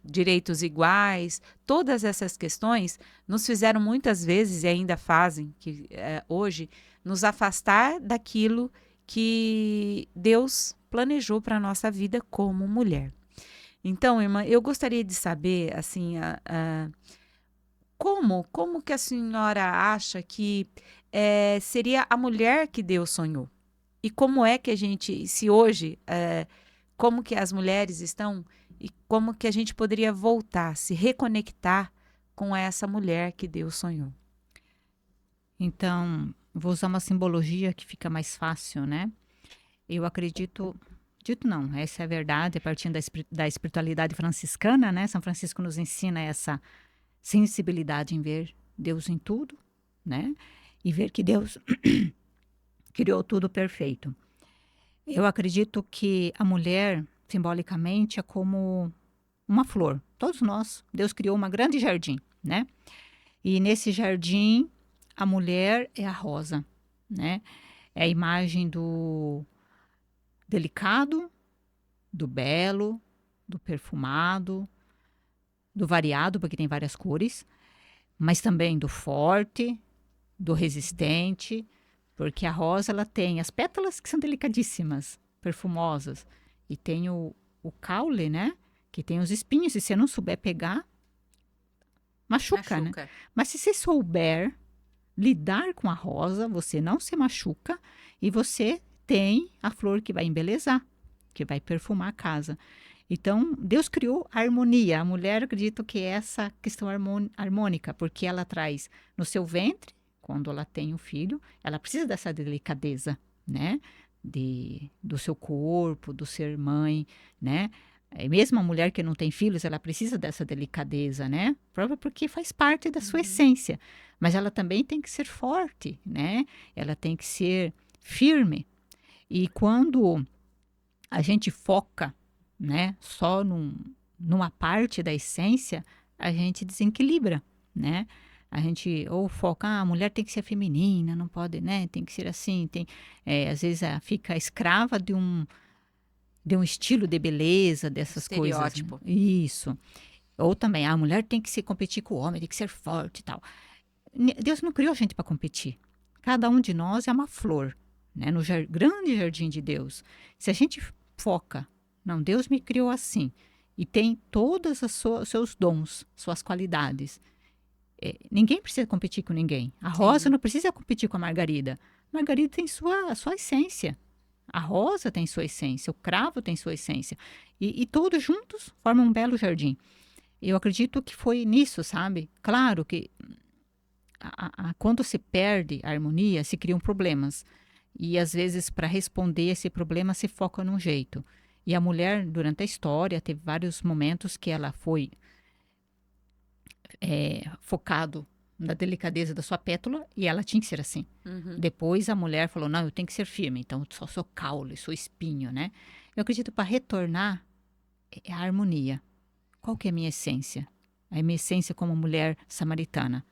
direitos iguais, todas essas questões nos fizeram muitas vezes, e ainda fazem, que hoje, nos afastar daquilo que Deus planejou para a nossa vida como mulher. Então, irmã, eu gostaria de saber, assim, como que a senhora acha que seria a mulher que Deus sonhou? E como é que a gente, se hoje, como que as mulheres estão e como que a gente poderia voltar, se reconectar com essa mulher que Deus sonhou? Então, vou usar uma simbologia que fica mais fácil, né? Eu acredito, dito não, essa é a verdade, partindo da espiritualidade franciscana, né? São Francisco nos ensina essa sensibilidade em ver Deus em tudo, né? E ver que Deus criou tudo perfeito. Eu acredito que a mulher, simbolicamente, é como uma flor. Todos nós, Deus criou um grande jardim, né? E nesse jardim, a mulher é a rosa, né? É a imagem do delicado, do belo, do perfumado, do variado, porque tem várias cores, mas também do forte, do resistente, porque a rosa ela tem as pétalas que são delicadíssimas, perfumosas, e tem o caule, né? Que tem os espinhos, se você não souber pegar, machuca, né? Mas se você souber lidar com a rosa, você não se machuca e você tem a flor que vai embelezar, que vai perfumar a casa. Então, Deus criou a harmonia. A mulher, eu acredito que é essa questão harmônica, porque ela traz no seu ventre, quando ela tem um filho, ela precisa dessa delicadeza, né? Do seu corpo, do ser mãe, né? E mesmo a mulher que não tem filhos, ela precisa dessa delicadeza, né? Prova porque faz parte da sua essência. Mas ela também tem que ser forte, né? Ela tem que ser firme. E quando a gente foca, né, só numa parte da essência, a gente desequilibra, né? A gente ou foca, a mulher tem que ser feminina, não pode, né? Tem que ser assim, às vezes fica escrava de um estilo de beleza, dessas Estereótipo. coisas. Né? Isso. Ou também, a mulher tem que se competir com o homem, tem que ser forte e tal. Deus não criou a gente para competir. Cada um de nós é uma flor, né? No grande jardim de Deus. Se a gente foca, não, Deus me criou assim, e tem todos os seus dons, suas qualidades. Ninguém precisa competir com ninguém. A Rosa não precisa competir com a Margarida. A Margarida tem sua essência. A rosa tem sua essência, o cravo tem sua essência. E todos juntos formam um belo jardim. Eu acredito que foi nisso, sabe? Claro que quando se perde a harmonia, se criam problemas. E às vezes, para responder esse problema, se foca num jeito. E a mulher, durante a história, teve vários momentos que ela foi focado na delicadeza da sua pétala, e ela tinha que ser assim. Depois a mulher falou, não, eu tenho que ser firme, então eu só sou caule, sou espinho, né? Eu acredito para retornar a harmonia. Qual que é a minha essência? A minha essência como mulher samaritana.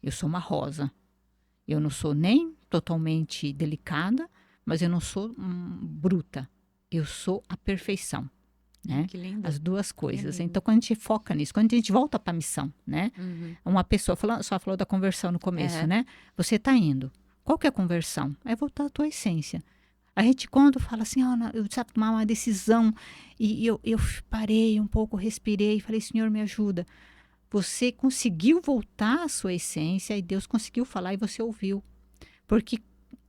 Eu sou uma rosa. Eu não sou nem totalmente delicada, mas eu não sou bruta. Eu sou a perfeição. Né? Que lindo. As duas coisas. Então, quando a gente foca nisso, quando a gente volta para a missão, né? Uma pessoa só falou da conversão no começo, né? Você está indo. Qual que é a conversão? É voltar à tua essência. A gente, quando fala assim, eu preciso tomar uma decisão, e eu parei um pouco, respirei, falei, Senhor, me ajuda. Você conseguiu voltar à sua essência e Deus conseguiu falar e você ouviu. Porque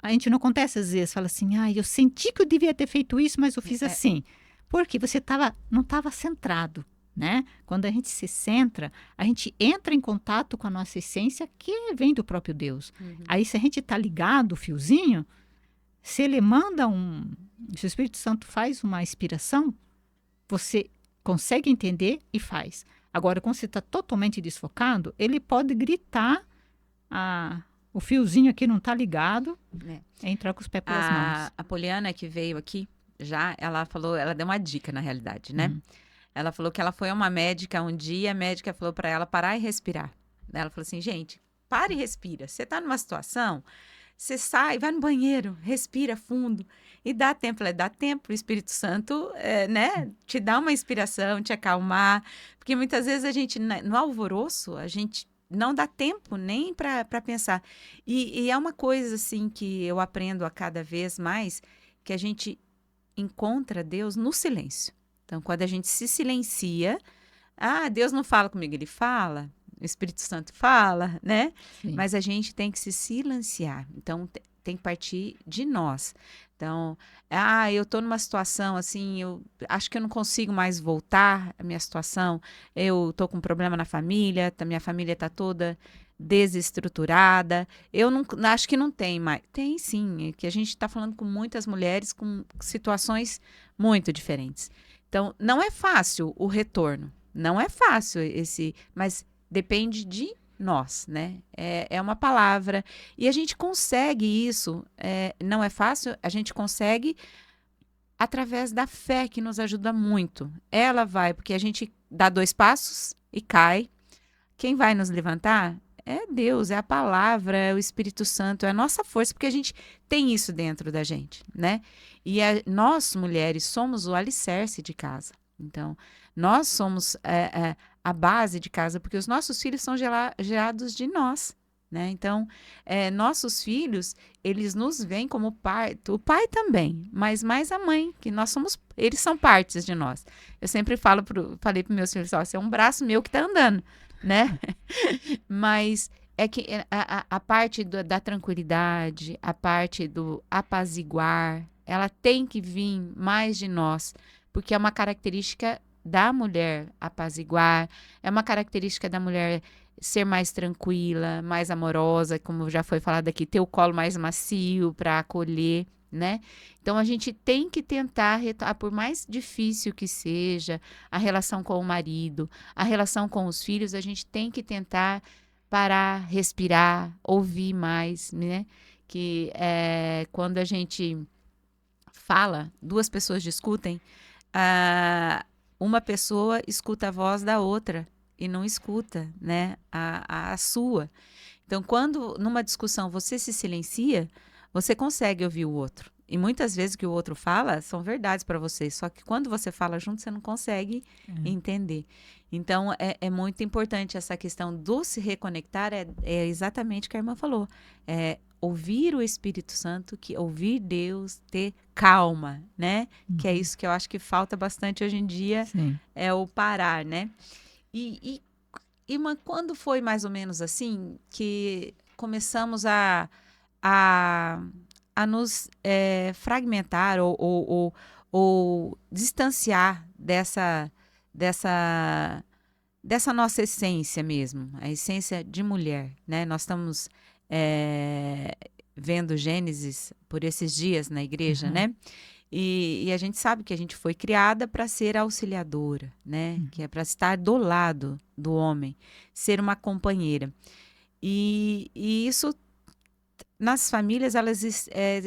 a gente não acontece às vezes, fala assim, eu senti que eu devia ter feito isso, mas eu fiz assim. Porque você não estava centrado, né? Quando a gente se centra, a gente entra em contato com a nossa essência, que vem do próprio Deus. Aí, se a gente está ligado, o fiozinho, se ele manda se o Espírito Santo faz uma inspiração, você consegue entender e faz. Agora, quando você está totalmente desfocado, ele pode gritar, o fiozinho aqui não está ligado, entrar com os pés pelas mãos. A Poliana, que veio aqui, ela falou, ela deu uma dica na realidade, né? Ela falou que ela foi a uma médica um dia, a médica falou para ela parar e respirar. Ela falou assim, gente, para e respira. Você tá numa situação, você sai, vai no banheiro, respira fundo e dá tempo. Ela dá tempo, o Espírito Santo, né? Te dá uma inspiração, te acalmar, porque muitas vezes a gente, no alvoroço, a gente não dá tempo nem para pensar. E é uma coisa assim que eu aprendo a cada vez mais, que a gente encontra Deus no silêncio. Então, quando a gente se silencia, Deus não fala comigo, ele fala, o Espírito Santo fala, né? Sim. Mas a gente tem que se silenciar. Então, tem que partir de nós. Então, eu tô numa situação assim, eu acho que eu não consigo mais voltar à minha situação, eu tô com um problema na família, minha família tá toda desestruturada. Eu não acho que não tem mais. Tem sim, que a gente está falando com muitas mulheres com situações muito diferentes. Então, não é fácil o retorno. Não é fácil mas depende de nós, né? É uma palavra. E a gente consegue isso. Não é fácil, a gente consegue através da fé, que nos ajuda muito. Ela vai, porque a gente dá 2 passos e cai. Quem vai nos levantar é Deus, é a palavra, é o Espírito Santo, é a nossa força, porque a gente tem isso dentro da gente, né? E nós, mulheres, somos o alicerce de casa. Então, nós somos a base de casa, porque os nossos filhos são gerados de nós, né? Então, nossos filhos, eles nos veem como parte, o pai também, mas mais a mãe, que eles são partes de nós. Eu sempre falei para meus filhos, você é um braço meu que está andando, né? Mas é que a parte da tranquilidade, a parte do apaziguar, ela tem que vir mais de nós, porque é uma característica da mulher apaziguar, é uma característica da mulher ser mais tranquila, mais amorosa, como já foi falado aqui, ter o colo mais macio para acolher, né? Então, a gente tem que tentar, por mais difícil que seja, a relação com o marido, a relação com os filhos, a gente tem que tentar parar, respirar, ouvir mais, né? Que quando a gente fala, 2 pessoas discutem, uma pessoa escuta a voz da outra e não escuta, né, a sua. Então, quando numa discussão você se silencia, você consegue ouvir o outro. E muitas vezes o que o outro fala são verdades para você, só que quando você fala junto, você não consegue entender. Então, é muito importante essa questão do se reconectar, é exatamente o que a irmã falou. ouvir o Espírito Santo, que ouvir Deus, ter calma, né? Que é isso que eu acho que falta bastante hoje em dia, Sim. é o parar, né? Quando foi mais ou menos assim que começamos a, a nos fragmentar ou distanciar dessa, dessa nossa essência mesmo, a essência de mulher, né? Nós estamos vendo Gênesis por esses dias na igreja, né? E a gente sabe que a gente foi criada para ser auxiliadora, né? Que é para estar do lado do homem, ser uma companheira. E isso nas famílias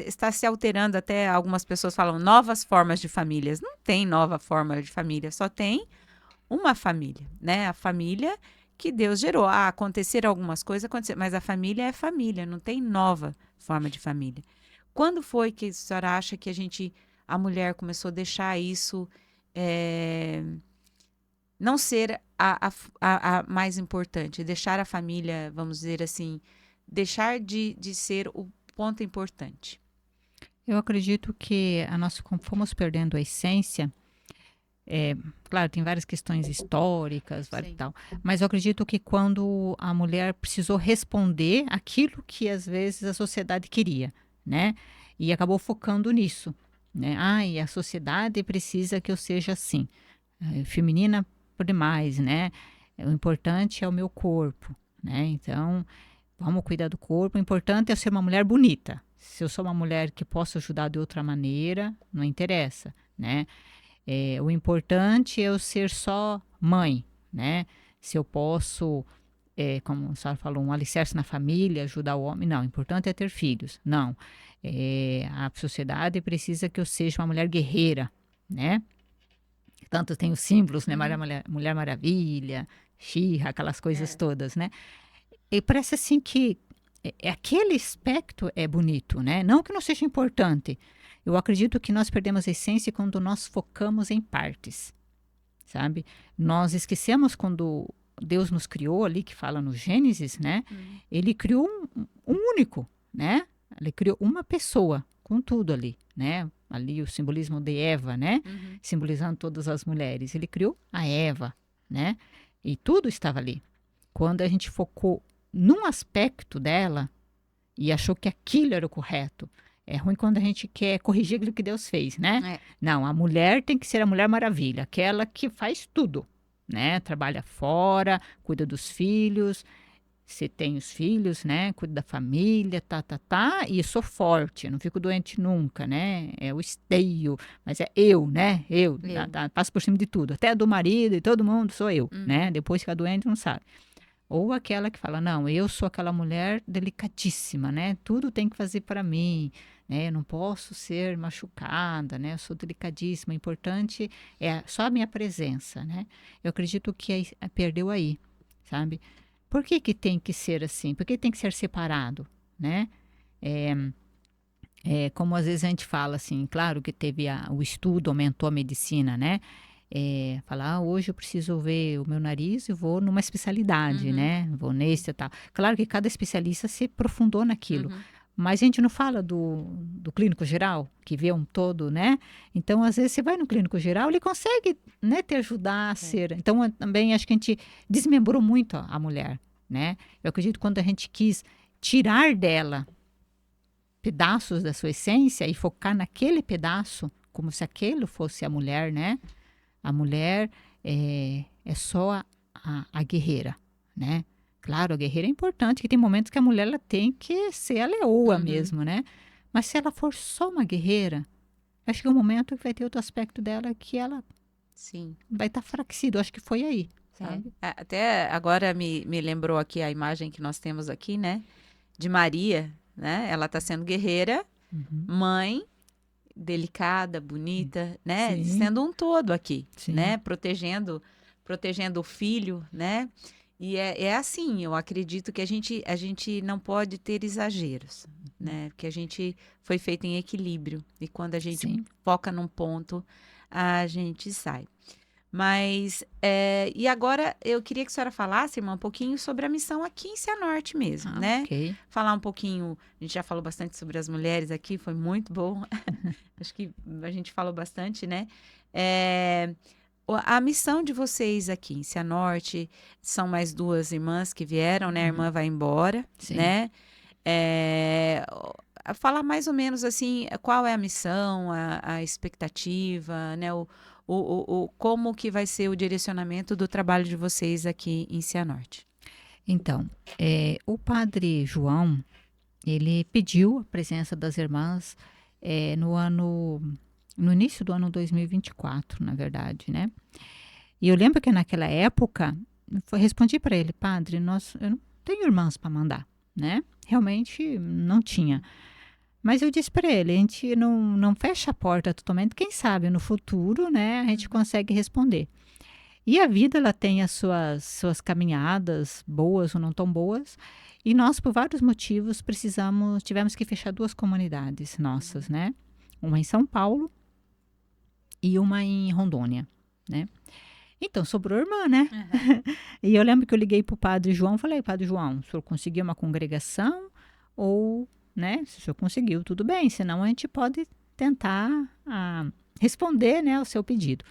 está se alterando, até algumas pessoas falam novas formas de famílias. Não tem nova forma de família, só tem uma família, né? A família que Deus gerou. Aconteceram algumas coisas, mas a família é família, não tem nova forma de família. Quando foi que a senhora acha que a mulher começou a deixar isso não ser a mais importante, deixar a família, vamos dizer assim, deixar de ser o ponto importante? Eu acredito que como fomos perdendo a essência, claro, tem várias questões históricas, e Sim. tal, mas eu acredito que quando a mulher precisou responder aquilo que às vezes a sociedade queria, né? E acabou focando nisso, né? E a sociedade precisa que eu seja assim, feminina por demais, né? O importante é o meu corpo, né? Então, vamos cuidar do corpo. O importante é ser uma mulher bonita. Se eu sou uma mulher que posso ajudar de outra maneira, não interessa, né? O importante é eu ser só mãe, né? Se eu posso, como a senhora falou, um alicerce na família, ajudar o homem. Não, o importante é ter filhos. Não. A sociedade precisa que eu seja uma mulher guerreira, né? Tanto tem os símbolos, né? Mulher Maravilha, She-Ra, aquelas coisas todas, né? E parece assim que aquele aspecto é bonito, né? Não que não seja importante. Eu acredito que nós perdemos a essência quando nós focamos em partes, sabe? Nós esquecemos quando Deus nos criou ali, que fala no Gênesis, né? Ele criou um único, né? Ele criou uma pessoa com tudo ali, né? Ali o simbolismo de Eva, né? Simbolizando todas as mulheres. Ele criou a Eva, né? E tudo estava ali. Quando a gente focou num aspecto dela e achou que aquilo era o correto. É ruim quando a gente quer corrigir aquilo que Deus fez, né? Não, a mulher tem que ser a Mulher Maravilha, aquela que faz tudo, né? Trabalha fora, cuida dos filhos, se tem os filhos, né? Cuida da família, e sou forte, não fico doente nunca, né? É o esteio, mas é eu, né? Eu. Passo por cima de tudo, até do marido e todo mundo sou eu, né? Depois fica doente, não sabe. Ou aquela que fala, não, eu sou aquela mulher delicadíssima, né? Tudo tem que fazer para mim, né? Eu não posso ser machucada, né? Eu sou delicadíssima, o importante é só a minha presença, né? Eu acredito que perdeu aí, sabe? Por que que tem que ser assim? Por que tem que ser separado, né? Como às vezes a gente fala assim, claro que teve o estudo, aumentou a medicina, né? Falar, hoje eu preciso ver o meu nariz e vou numa especialidade, né? Vou nesse e tal. Claro que cada especialista se aprofundou naquilo. Mas a gente não fala do clínico geral, que vê um todo, né? Então, às vezes, você vai no clínico geral, ele consegue, né, te ajudar a ser. Então, também acho que a gente desmembrou muito a mulher, né? Eu acredito que quando a gente quis tirar dela pedaços da sua essência e focar naquele pedaço, como se aquilo fosse a mulher, né? A mulher é só a guerreira, né? Claro, a guerreira é importante, que tem momentos que a mulher ela tem que ser a leoa mesmo, né? Mas se ela for só uma guerreira, vai chegar um momento que vai ter outro aspecto dela que ela vai estar enfraquecido. Acho que foi aí, sabe? Até agora me lembrou aqui a imagem que nós temos aqui, né? De Maria, né? Ela está sendo guerreira, mãe, delicada, bonita, né? Sim. Sendo um todo aqui, Sim. né? Protegendo o filho, né? E é assim, eu acredito que a gente não pode ter exageros, né? Porque a gente foi feito em equilíbrio. E quando a gente foca num ponto, a gente sai. Mas, e agora eu queria que a senhora falasse, irmã, um pouquinho sobre a missão aqui em Cianorte mesmo, né? Ok. Falar um pouquinho, a gente já falou bastante sobre as mulheres aqui, foi muito bom. Acho que a gente falou bastante, né? É, a missão de vocês aqui em Cianorte, são mais duas irmãs que vieram, né? A irmã vai embora, Sim. né? Falar mais ou menos assim, qual é a missão, a expectativa, né? Como que vai ser o direcionamento do trabalho de vocês aqui em Cianorte. Então, o padre João, ele pediu a presença das irmãs no início do ano 2024, na verdade, né? E eu lembro que naquela época, respondi para ele, padre, eu não tenho irmãs para mandar, né? Realmente não tinha. Mas eu disse para ele, a gente não fecha a porta totalmente, quem sabe no futuro, né, a gente consegue responder. E a vida, ela tem as suas caminhadas, boas ou não tão boas, e nós, por vários motivos, tivemos que fechar duas comunidades nossas, né? Uma em São Paulo e uma em Rondônia, né? Então, sobrou irmã, né? E eu lembro que eu liguei para o padre João e falei, padre João, o senhor conseguiu uma congregação? Ou, né, se o senhor conseguiu, tudo bem, senão a gente pode tentar responder, né, ao seu pedido.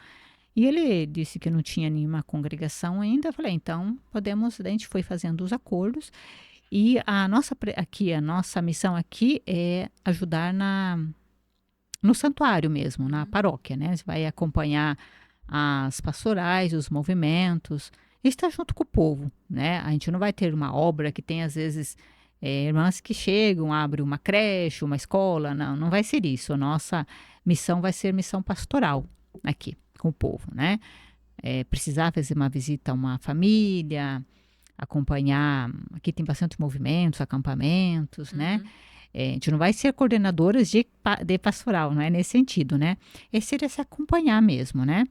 E ele disse que não tinha nenhuma congregação ainda. Eu falei, então, a gente foi fazendo os acordos. E a nossa missão aqui é ajudar no santuário mesmo, na paróquia, né? Você vai acompanhar as pastorais, os movimentos, e estar junto com o povo, né? A gente não vai ter uma obra que tem, às vezes, irmãs que chegam, abrem uma creche, uma escola, não vai ser isso. A nossa missão vai ser missão pastoral aqui, com o povo, né? Precisar fazer uma visita a uma família, acompanhar, aqui tem bastante movimentos, acampamentos, né? A gente não vai ser coordenadoras de pastoral, não é nesse sentido, né? É ser esse acompanhar mesmo, né?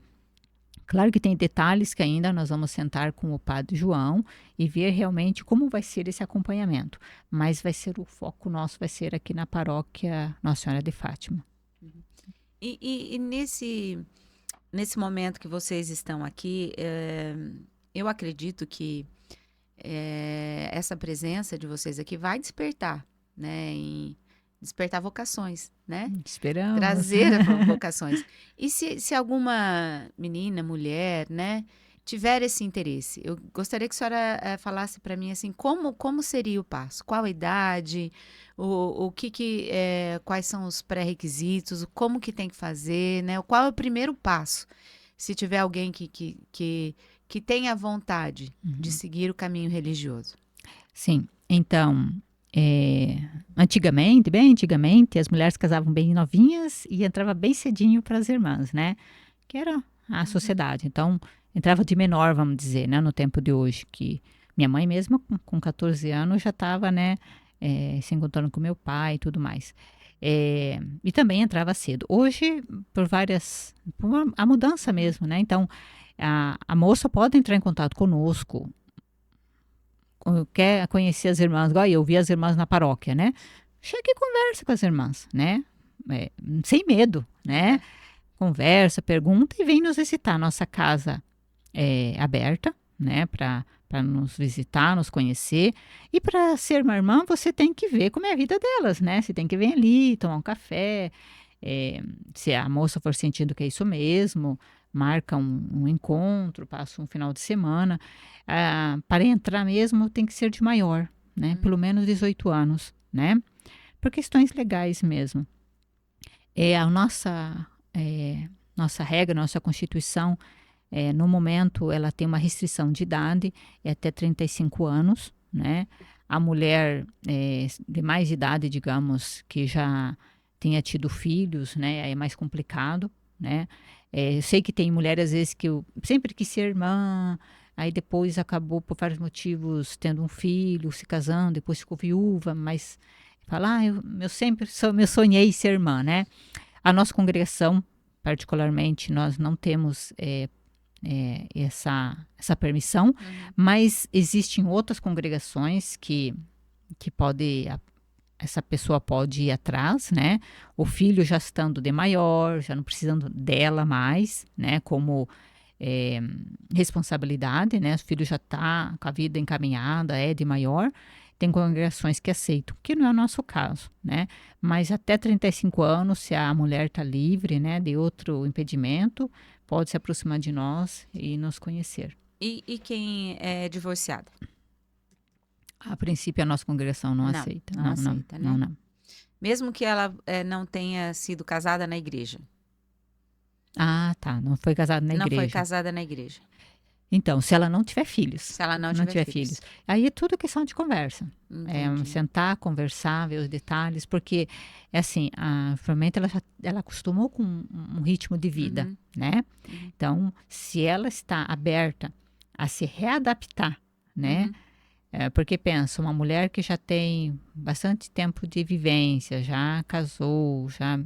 Claro que tem detalhes que ainda nós vamos sentar com o padre João e ver realmente como vai ser esse acompanhamento. Mas o foco nosso vai ser aqui na paróquia Nossa Senhora de Fátima. E nesse momento que vocês estão aqui, eu acredito que essa presença de vocês aqui vai despertar, né? Despertar vocações, né? Esperamos. Trazer vocações. E se alguma menina, mulher, né, tiver esse interesse, eu gostaria que a senhora falasse para mim assim, como seria o passo? Qual a idade? Quais são os pré-requisitos? Como que tem que fazer, né? Qual é o primeiro passo? Se tiver alguém que tenha vontade de seguir o caminho religioso. Sim, então, bem antigamente, as mulheres casavam bem novinhas e entrava bem cedinho para as irmãs, né? Que era a sociedade. Então, entrava de menor, vamos dizer, né? No tempo de hoje, que minha mãe mesmo, com 14 anos, já estava, né? Se encontrando com meu pai e tudo mais. E também entrava cedo. Hoje, por a mudança mesmo, né? Então, a moça pode entrar em contato conosco, quer conhecer as irmãs, igual eu vi as irmãs na paróquia, né? Chega e conversa com as irmãs, né? Sem medo, né? Conversa, pergunta e vem nos visitar. Nossa casa é aberta, né? Para nos visitar, nos conhecer. E para ser uma irmã, você tem que ver como é a vida delas, né? Você tem que vir ali, tomar um café. Se a moça for sentindo que é isso mesmo, marca um encontro, passa um final de semana. Para entrar mesmo, tem que ser de maior, né? Pelo menos 18 anos, né? Por questões legais mesmo. A nossa regra, nossa Constituição, no momento, ela tem uma restrição de idade, até 35 anos, né? A mulher de mais idade, digamos, que já tenha tido filhos, né? É mais complicado, né? Eu sei que tem mulher, às vezes, que sempre quis ser irmã, aí depois acabou, por vários motivos, tendo um filho, se casando, depois ficou viúva, mas fala, eu sonhei ser irmã, né? A nossa congregação, particularmente, nós não temos essa permissão, mas existem outras congregações que essa pessoa pode ir atrás, né? O filho já estando de maior, já não precisando dela mais, né? Como é, responsabilidade, né? O filho já está com a vida encaminhada, é de maior. Tem congregações que aceitam, que não é o nosso caso, né? Mas até 35 anos, se a mulher está livre, né, de outro impedimento, pode se aproximar de nós e nos conhecer. E quem é divorciada? A princípio, a nossa congregação não aceita. Não aceita, né? Não. Mesmo que ela não tenha sido casada na igreja. Ah, tá. Não foi casada na igreja. Não foi casada na igreja. Então, se ela não tiver filhos. Se ela não tiver filhos. Aí é tudo questão de conversa. Entendi. Sentar, conversar, ver os detalhes, porque, é assim, a enfermeira, ela acostumou com um ritmo de vida, né? Então, se ela está aberta a se readaptar, né? Porque pensa, uma mulher que já tem bastante tempo de vivência, já casou, já,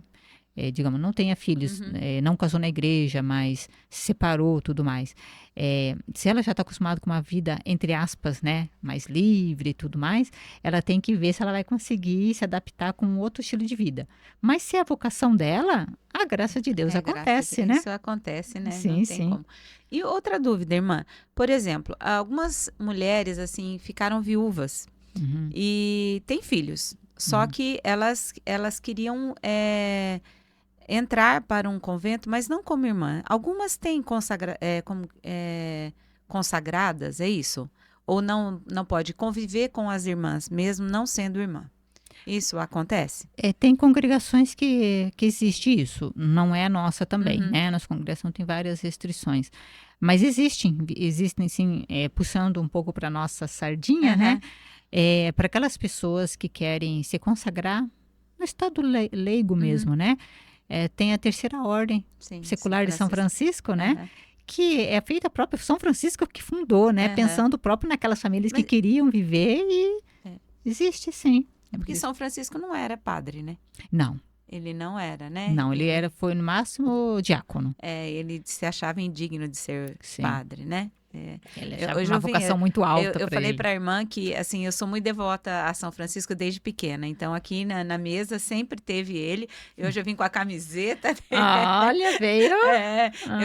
digamos, não tenha filhos, não casou na igreja, mas se separou, tudo mais. Se ela já está acostumada com uma vida, entre aspas, né, mais livre e tudo mais, ela tem que ver se ela vai conseguir se adaptar com outro estilo de vida. Mas se é a vocação dela, a graça de Deus acontece, né? Isso acontece, né? Sim, não tem sim. como. E outra dúvida, irmã. Por exemplo, algumas mulheres, assim, ficaram viúvas e têm filhos. Só que elas queriam entrar para um convento, mas não como irmã. Algumas têm consagradas, é isso? Ou não pode conviver com as irmãs, mesmo não sendo irmã. Isso acontece? Tem congregações que existe isso, não é a nossa também, né? Nossa congregação tem várias restrições, mas existem sim, puxando um pouco para nossa sardinha, né? Para aquelas pessoas que querem se consagrar no estado leigo mesmo, né? Tem a terceira ordem secular de São Francisco, né? Que é feita própria, São Francisco que fundou, né? Pensando próprio naquelas famílias que queriam viver e existe sim. Porque São Francisco não era padre, né? Não. Ele não era, né? Não, ele foi no máximo diácono. Ele se achava indigno de ser padre, né? Ele achava uma vocação muito alta. Eu falei para a irmã que, assim, eu sou muito devota a São Francisco desde pequena. Então, aqui na mesa sempre teve ele. Eu já vim com a camiseta dele. Olha, veio.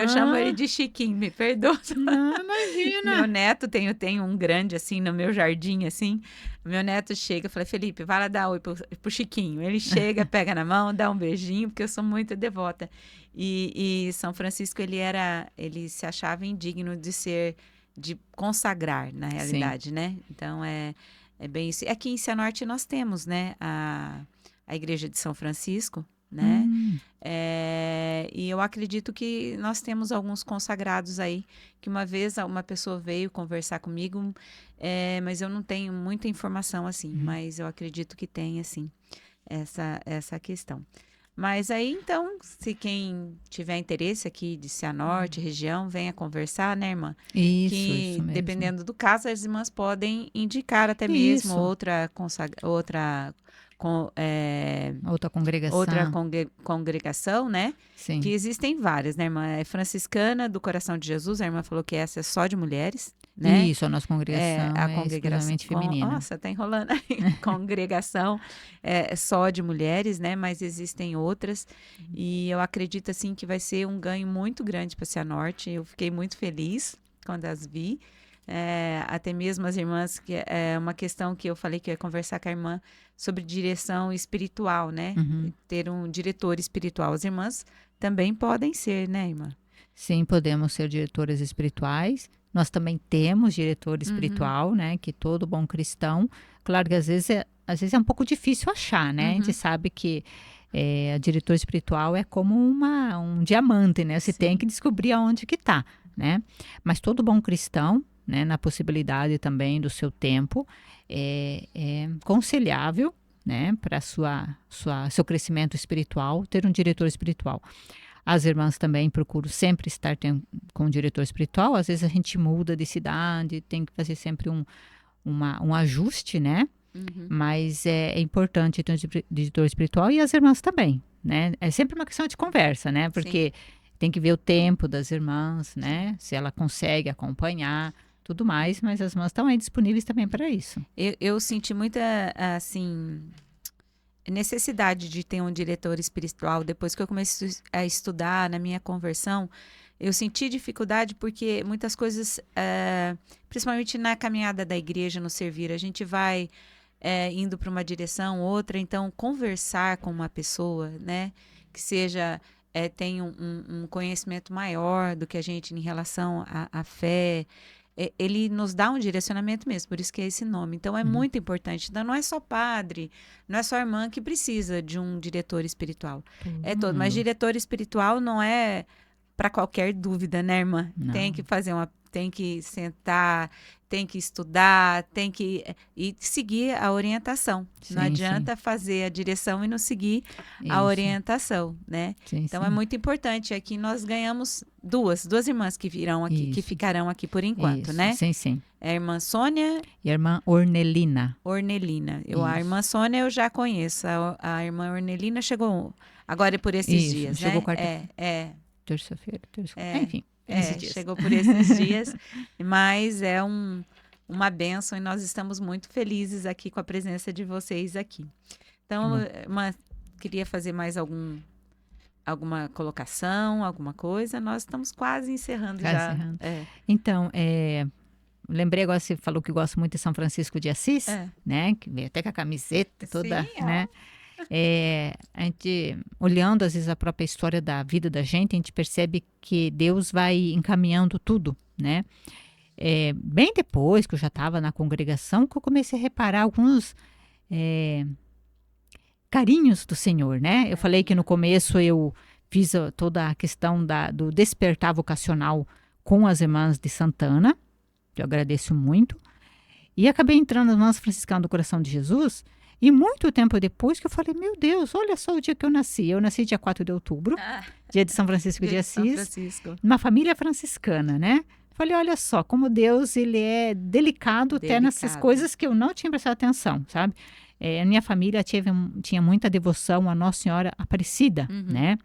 Eu chamo ele de Chiquinho, me perdoa. Não, imagina. Meu neto, tenho um grande, assim, no meu jardim, assim. Meu neto chega, eu falei, Felipe, vai lá dar oi pro Chiquinho. Ele chega, pega na mão, dá um beijinho, porque eu sou muito devota. E São Francisco, ele se achava indigno de consagrar, na realidade, né? Então, é bem isso. Aqui em Cianorte nós temos, né, a Igreja de São Francisco, né? E eu acredito que nós temos alguns consagrados aí, que uma vez uma pessoa veio conversar comigo, mas eu não tenho muita informação assim, mas eu acredito que tem, assim, essa questão. Mas aí, então, se quem tiver interesse aqui de Cianorte, região, venha conversar, né, irmã? Isso mesmo. Dependendo do caso, as irmãs podem indicar até mesmo outra congregação, né? Sim. Que existem várias, né, irmã? É franciscana do Coração de Jesus, a irmã falou que essa é só de mulheres, né? Isso, a nossa congregação é exclusivamente feminina. Nossa, tá enrolando aí. Congregação é só de mulheres, né? Mas existem outras. E eu acredito, assim, que vai ser um ganho muito grande para Cianorte. Eu fiquei muito feliz quando as vi. Até mesmo as irmãs, que é uma questão que eu falei que eu ia conversar com a irmã sobre direção espiritual, né? Ter um diretor espiritual. As irmãs também podem ser, né, irmã? Sim, podemos ser diretoras espirituais. Nós também temos diretor espiritual, né? Que todo bom cristão. Claro que às vezes é um pouco difícil achar, né? A gente sabe que a diretora espiritual é como um diamante, né? Você tem que descobrir aonde que tá, né? Mas todo bom cristão, né? Na possibilidade também do seu tempo, é aconselhável, né? Para seu crescimento espiritual, ter um diretor espiritual. As irmãs também procuram sempre estar com o diretor espiritual. Às vezes a gente muda de cidade, tem que fazer sempre um ajuste, né? Mas é importante ter um diretor espiritual e as irmãs também, né? É sempre uma questão de conversa, né? Porque tem que ver o tempo das irmãs, né? Se ela consegue acompanhar, tudo mais. Mas as irmãs estão aí disponíveis também para isso. Eu senti muita, assim, necessidade de ter um diretor espiritual depois que eu comecei a estudar na minha conversão. eu senti dificuldade porque muitas coisas, principalmente na caminhada da igreja, no servir, a gente vai indo para uma direção, outra, então conversar com uma pessoa, né, que seja, tem um conhecimento maior do que a gente em relação à fé, ele nos dá um direcionamento mesmo, por isso que é esse nome. Então, é muito importante. Então, não é só padre, não é só irmã que precisa de um diretor espiritual. É todo. Mas diretor espiritual não é para qualquer dúvida, né, irmã? Não. Tem que sentar, tem que estudar, e seguir a orientação. Sim, não adianta sim. fazer a direção e não seguir a Isso. orientação, né? Sim, Então, sim. é muito importante. Aqui nós ganhamos duas irmãs que virão aqui, que Isso. ficarão aqui por enquanto, Isso. né? Sim, sim. É a irmã Sônia E a irmã Ornelina. Ornelina. A Isso. irmã Sônia eu já conheço. A irmã Ornelina chegou agora por esses Isso, dias, chegou né? quarta-feira. Terça-feira. Enfim, esses dias. Chegou por esses dias, mas é uma bênção e nós estamos muito felizes aqui com a presença de vocês aqui. Então, queria fazer mais alguma colocação, alguma coisa? Nós estamos quase encerrando já. Encerrando. Então, lembrei agora, você falou que gosta muito de São Francisco de Assis, né? Que veio até com a camiseta toda, Sim, né? A gente, olhando às vezes a própria história da vida da gente, a gente percebe que Deus vai encaminhando tudo, né? Bem depois que eu já estava na congregação, que eu comecei a reparar alguns carinhos do Senhor, né? Eu falei que no começo eu fiz toda a questão do despertar vocacional com as irmãs de Santana, que eu agradeço muito, e acabei entrando nas irmãs franciscanas do Coração de Jesus. E muito tempo depois que eu falei, meu Deus, olha só o dia que eu nasci. Eu nasci dia 4 de outubro, dia de São Francisco de Assis, numa família franciscana, né? Falei, olha só, como Deus, ele é delicado até nessas coisas que eu não tinha prestado atenção, sabe? A minha família tinha muita devoção à Nossa Senhora Aparecida, né?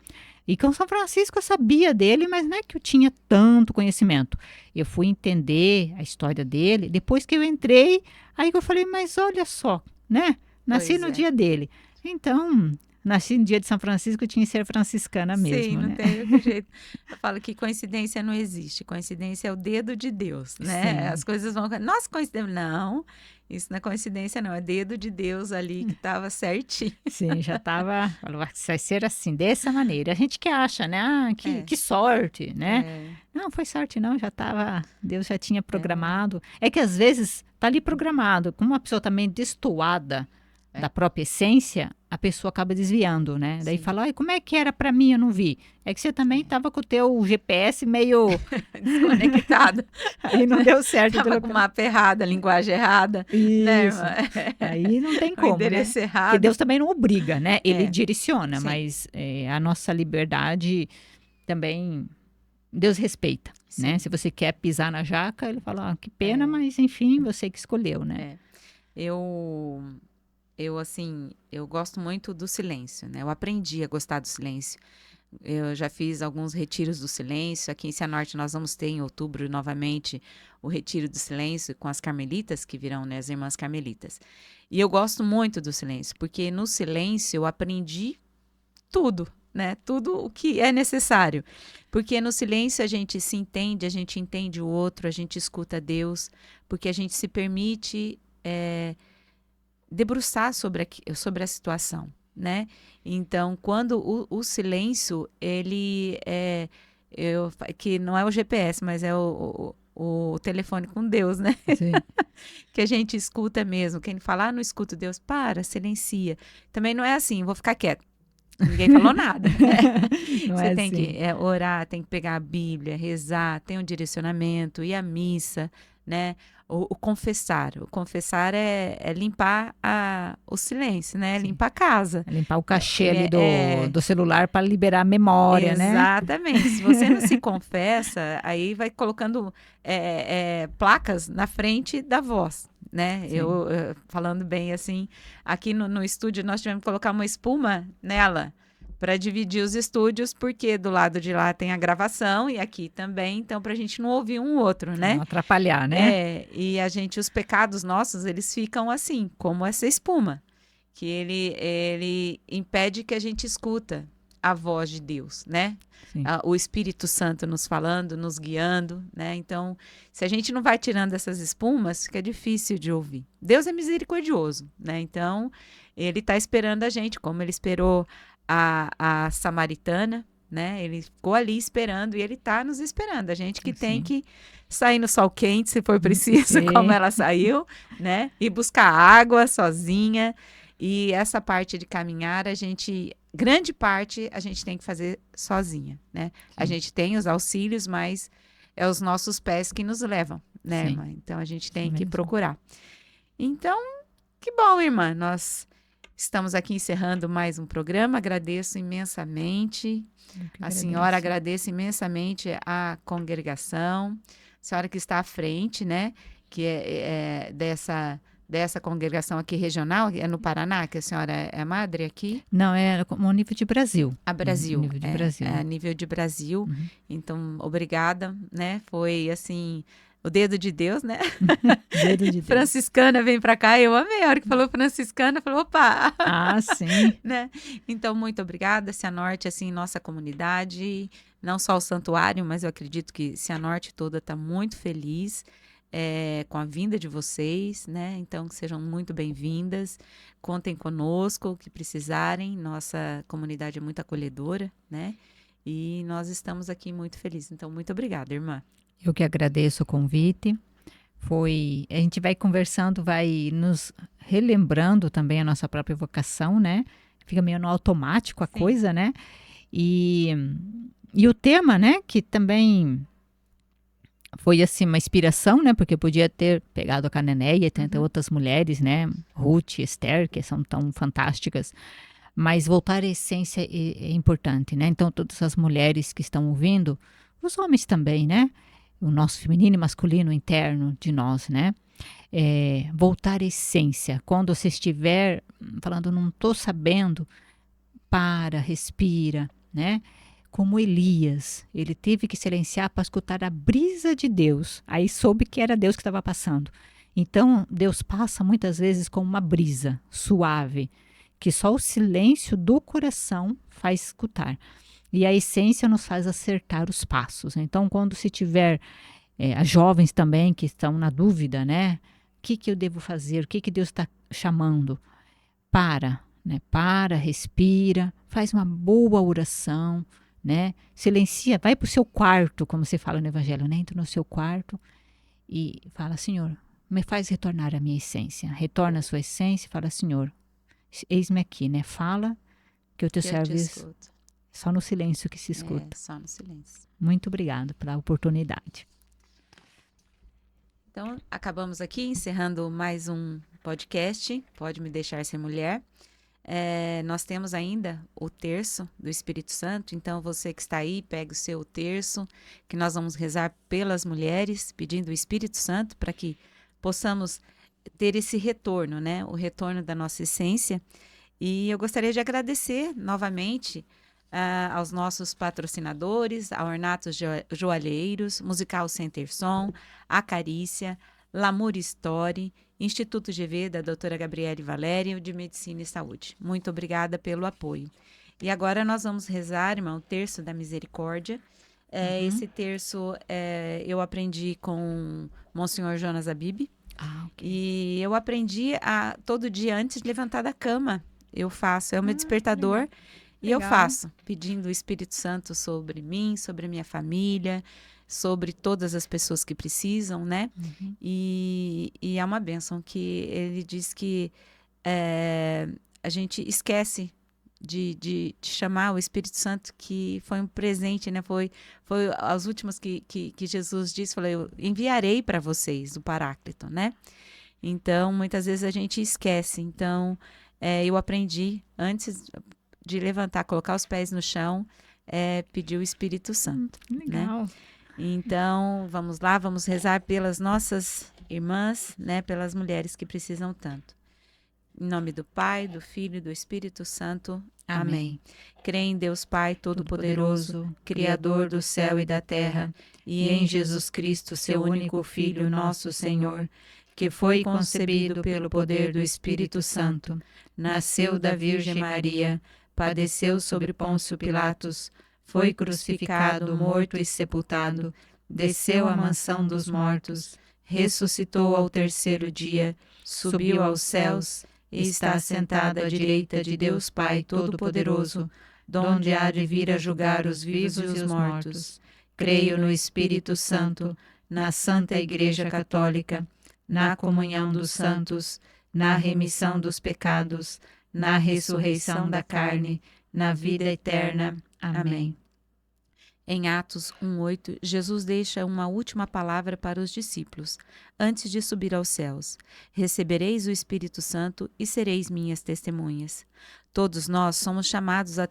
E com São Francisco eu sabia dele, mas não é que eu tinha tanto conhecimento. Eu fui entender a história dele, depois que eu entrei, aí que eu falei, mas olha só, né? Nasci no dia dele. Então, nasci no dia de São Francisco, eu tinha que ser franciscana mesmo. Sim, não tem outro jeito. Eu falo que coincidência não existe. Coincidência é o dedo de Deus, né? Sim. As coisas vão... Nossa, coincidência... Não, isso não é coincidência, não. É dedo de Deus ali que estava certinho. Sim, já estava... Falou, vai ser assim, dessa maneira. A gente que acha, né? Que sorte, né? Não, foi sorte não, já estava... Deus já tinha programado. É que às vezes está ali programado. Como uma pessoa também destoada da própria essência, a pessoa acaba desviando, né? Sim. Daí fala, ai, como é que era para mim? Eu não vi. É que você também estava com o teu GPS meio desconectado. Aí não deu certo. Estava com o mapa errado, a linguagem errada. Isso. Né? Aí não tem como, o endereço errado. Porque Deus também não obriga, né? Ele direciona, mas a nossa liberdade também Deus respeita, né? Se você quer pisar na jaca, ele fala, que pena, mas enfim, você que escolheu, né? Eu gosto muito do silêncio, né? Eu aprendi a gostar do silêncio. Eu já fiz alguns retiros do silêncio. Aqui em Cianorte nós vamos ter em outubro novamente o retiro do silêncio com as carmelitas que virão, né? As irmãs carmelitas. E eu gosto muito do silêncio, porque no silêncio eu aprendi tudo, né? Tudo o que é necessário. Porque no silêncio a gente se entende, a gente entende o outro, a gente escuta Deus, porque a gente se permite... debruçar sobre a situação, né? Então, quando o silêncio, ele que não é o GPS, mas é o telefone com Deus, né? Sim. Que a gente escuta mesmo. Quem fala, não escuto Deus, silencia. Também não é assim, vou ficar quieto. Ninguém falou nada. Não Você tem assim. que orar, tem que pegar a Bíblia, rezar, tem um direcionamento, ir à missa, né? O confessar. O confessar é limpar o silêncio, né? Sim. Limpar a casa. É limpar o cachê ali do celular para liberar a memória, né? Exatamente. Se você não se confessa, aí vai colocando placas na frente da voz, né? Eu falando bem assim, aqui no estúdio nós tivemos que colocar uma espuma nela para dividir os estúdios, porque do lado de lá tem a gravação e aqui também, então para a gente não ouvir um outro, né? Não atrapalhar, né? E os pecados nossos, eles ficam assim, como essa espuma, que ele impede que a gente escuta a voz de Deus, né? Sim. O Espírito Santo nos falando, nos guiando, né? Então, se a gente não vai tirando essas espumas, fica difícil de ouvir. Deus é misericordioso, né? Então, ele está esperando a gente, como ele esperou a samaritana, né? Ele ficou ali esperando e ele está nos esperando. A gente que tem que sair no sol quente, se for preciso, como ela saiu, né? E buscar água sozinha. E essa parte de caminhar, grande parte, a gente tem que fazer sozinha, né? Sim. A gente tem os auxílios, mas é os nossos pés que nos levam, né, irmã? Então, a gente tem que procurar. Então, que bom, irmã. Nós estamos aqui encerrando mais um programa. Agradeço imensamente. A senhora agradece imensamente a congregação. A senhora que está à frente, né? Que é dessa congregação aqui regional, é no Paraná, que a senhora é madre aqui? Não, é como nível de Brasil. A Brasil. Nível de Brasil. É a nível de Brasil. Então, obrigada, né? Foi, assim, o dedo de Deus, né? Dedo de Deus. Franciscana vem pra cá, eu amei. A hora que falou franciscana, falou, opa! Ah, sim. Né? Então, muito obrigada, Cianorte, assim, nossa comunidade, não só o santuário, mas eu acredito que Cianorte toda está muito feliz com a vinda de vocês, né? Então, que sejam muito bem-vindas. Contem conosco, o que precisarem. Nossa comunidade é muito acolhedora, né? E nós estamos aqui muito felizes. Então, muito obrigada, irmã. Eu que agradeço o convite. A gente vai conversando, vai nos relembrando também a nossa própria vocação, né? Fica meio no automático a coisa, né? E o tema, né? Que também foi assim uma inspiração, né? Porque eu podia ter pegado a Cananéia e tantas outras mulheres, né? Ruth, Esther, que são tão fantásticas. Mas voltar à essência é importante, né? Então, todas as mulheres que estão ouvindo, os homens também, né? O nosso feminino e masculino interno de nós, né? Voltar à essência. Quando você estiver falando, não estou sabendo, respira, né? Como Elias, ele teve que silenciar para escutar a brisa de Deus. Aí soube que era Deus que estava passando. Então, Deus passa muitas vezes como uma brisa suave, que só o silêncio do coração faz escutar. E a essência nos faz acertar os passos. Então, quando se tiver as jovens também que estão na dúvida, né? O que eu devo fazer? O que Deus está chamando? Né? Respira, faz uma boa oração, né? Silencia, vai para o seu quarto, como se fala no Evangelho, né? Entra no seu quarto e fala, Senhor, me faz retornar a minha essência. Retorna a sua essência e fala, Senhor, eis-me aqui, né? Fala que o teu serviço só no silêncio que se escuta. Só no silêncio. Muito obrigada pela oportunidade. Então, acabamos aqui encerrando mais um podcast, Pode Me Deixar Ser Mulher. Nós temos ainda o terço do Espírito Santo, então você que está aí, pega o seu terço, que nós vamos rezar pelas mulheres, pedindo o Espírito Santo para que possamos ter esse retorno, né? O retorno da nossa essência. E eu gostaria de agradecer novamente aos nossos patrocinadores, a Ornatos Joalheiros, Musical Center Som, a Carícia, Lamour Story, Instituto GV da doutora Gabriele Valério, de Medicina e Saúde. Muito obrigada pelo apoio. E agora nós vamos rezar, irmão, o Terço da Misericórdia. Esse terço eu aprendi com Monsenhor Jonas Abib. Okay. E eu aprendi todo dia antes de levantar da cama. Eu faço, é o meu despertador. Legal. E eu faço, pedindo o Espírito Santo sobre mim, sobre a minha família, sobre todas as pessoas que precisam, né? E é uma bênção que ele diz que a gente esquece de chamar o Espírito Santo, que foi um presente, né? Foi as últimas que Jesus disse, falou, eu enviarei para vocês o Paráclito, né? Então, muitas vezes a gente esquece. Então, eu aprendi antes de levantar, colocar os pés no chão, pedir o Espírito Santo. Legal. Né? Então, vamos lá, vamos rezar pelas nossas irmãs, né? Pelas mulheres que precisam tanto. Em nome do Pai, do Filho e do Espírito Santo. Amém. Creio em Deus Pai Todo-Poderoso, Criador do céu e da terra, e em Jesus Cristo, seu único Filho, nosso Senhor, que foi concebido pelo poder do Espírito Santo, nasceu da Virgem Maria, padeceu sobre Pôncio Pilatos, foi crucificado, morto e sepultado, desceu à mansão dos mortos, ressuscitou ao terceiro dia, subiu aos céus e está sentado à direita de Deus Pai Todo-Poderoso, donde há de vir a julgar os vivos e os mortos. Creio no Espírito Santo, na Santa Igreja Católica, na comunhão dos santos, na remissão dos pecados, na ressurreição da carne, na vida eterna. Amém. Em Atos 1:8, Jesus deixa uma última palavra para os discípulos, antes de subir aos céus. Recebereis o Espírito Santo e sereis minhas testemunhas. Todos nós somos chamados a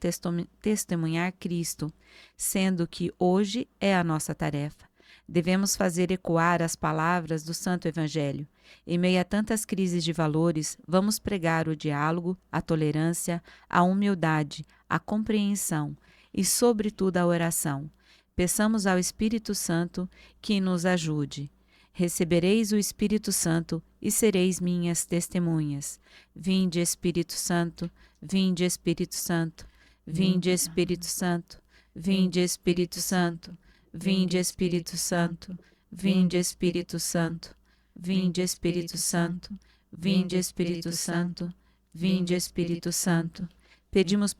testemunhar Cristo, sendo que hoje é a nossa tarefa. Devemos fazer ecoar as palavras do Santo Evangelho. Em meio a tantas crises de valores, vamos pregar o diálogo, a tolerância, a humildade, a compreensão e, sobretudo, a oração. Peçamos ao Espírito Santo que nos ajude. Recebereis o Espírito Santo e sereis minhas testemunhas. Vinde, Espírito Santo, vinde, Espírito Santo, vinde, Espírito Santo, vinde, Espírito Santo, vinde, Espírito Santo, vinde, Espírito Santo, vinde, Espírito Santo, vinde, Espírito Santo, vinde, Espírito Santo. Pedimos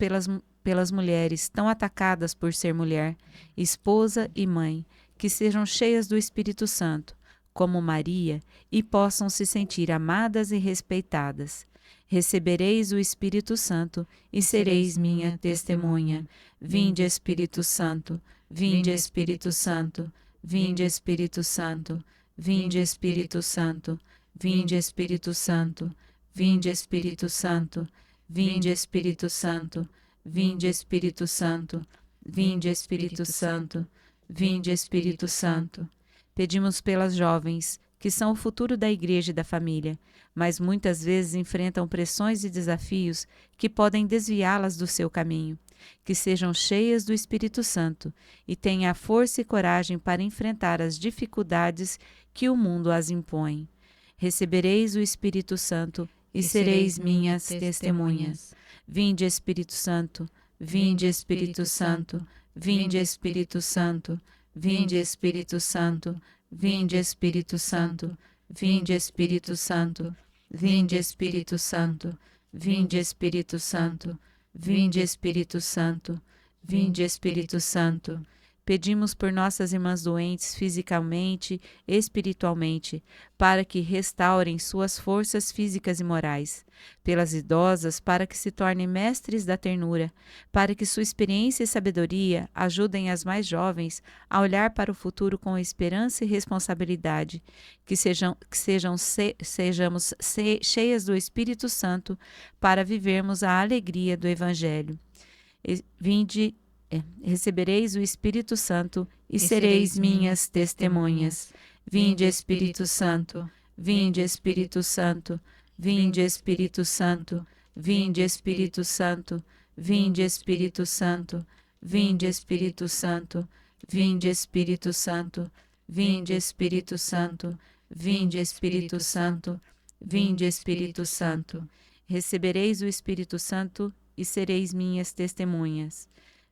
pelas mulheres tão atacadas por ser mulher, esposa e mãe, que sejam cheias do Espírito Santo, como Maria, e possam se sentir amadas e respeitadas. Recebereis o Espírito Santo e sereis minha testemunha. Vinde, Espírito Santo, vinde, Espírito Santo, vinde, Espírito Santo, vinde, Espírito Santo, vinde, Espírito Santo, vinde, Espírito Santo, vinde, Espírito Santo, vinde, Espírito Santo, vinde, Espírito Santo, vinde, Espírito Santo. Pedimos pelas jovens, que são o futuro da igreja e da família, mas muitas vezes enfrentam pressões e desafios que podem desviá-las do seu caminho. Que sejam cheias do Espírito Santo e tenham a força e coragem para enfrentar as dificuldades que o mundo as impõe. Recebereis o Espírito Santo e sereis minhas testemunhas. Vinde, Espírito Santo, vinde, Espírito Santo, vinde, Espírito Santo, vinde, Espírito Santo, vinde, Espírito Santo, vinde, Espírito Santo, vinde, Espírito Santo, vinde, Espírito Santo, vinde, Espírito Santo, vinde, Espírito Santo. Pedimos por nossas irmãs doentes fisicamente e espiritualmente, para que restaurem suas forças físicas e morais. Pelas idosas, para que se tornem mestres da ternura, para que sua experiência e sabedoria ajudem as mais jovens a olhar para o futuro com esperança e responsabilidade. Que sejamos cheias do Espírito Santo para vivermos a alegria do Evangelho. Recebereis o Espírito Santo e sereis minhas testemunhas. Vinde, Espírito Santo, vinde, Espírito Santo, vinde, Espírito Santo, vinde, Espírito Santo, vinde, Espírito Santo, vinde, Espírito Santo, vinde, Espírito Santo, vinde, Espírito Santo, vinde, Espírito Santo, vinde, Espírito Santo. Recebereis o Espírito Santo e sereis minhas testemunhas.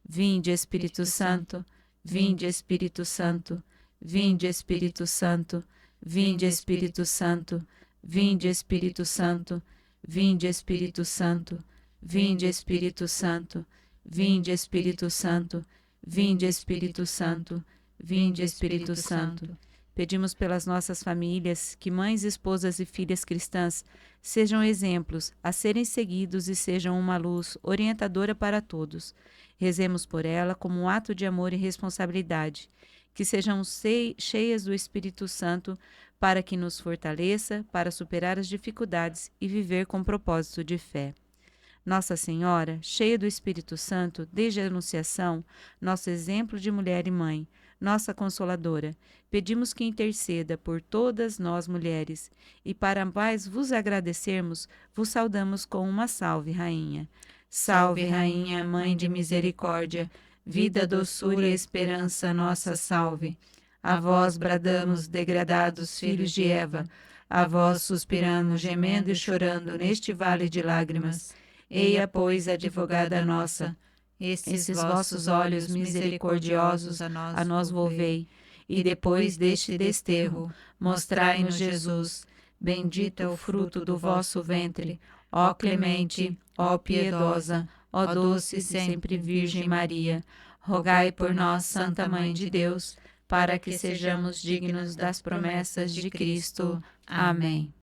Vinde, Espírito Santo, vinde, Espírito Santo, vinde, Espírito Santo, vinde, Espírito Santo, vinde, Espírito Santo, vinde, Espírito Santo, vinde, Espírito Santo, vinde, Espírito Santo, vinde, Espírito Santo, vinde, Espírito Santo. Pedimos pelas nossas famílias que mães, esposas e filhas cristãs sejam exemplos a serem seguidos e sejam uma luz orientadora para todos. Rezemos por ela como um ato de amor e responsabilidade. Que sejam cheias do Espírito Santo para que nos fortaleça para superar as dificuldades e viver com propósito de fé. Nossa Senhora, cheia do Espírito Santo, desde a Anunciação, nosso exemplo de mulher e mãe, nossa Consoladora, pedimos que interceda por todas nós mulheres, e para mais vos agradecermos, vos saudamos com uma salve, Rainha. Salve, Rainha, Mãe de Misericórdia, vida, doçura e esperança, nossa salve. A vós bradamos, degradados filhos de Eva, a vós suspiramos, gemendo e chorando neste vale de lágrimas. Eia, pois, advogada nossa, esses vossos olhos misericordiosos a nós volvei, e depois deste desterro, mostrai-nos Jesus. Bendito é o fruto do vosso ventre, ó clemente, ó piedosa, ó doce e sempre Virgem Maria. Rogai por nós, Santa Mãe de Deus, para que sejamos dignos das promessas de Cristo. Amém.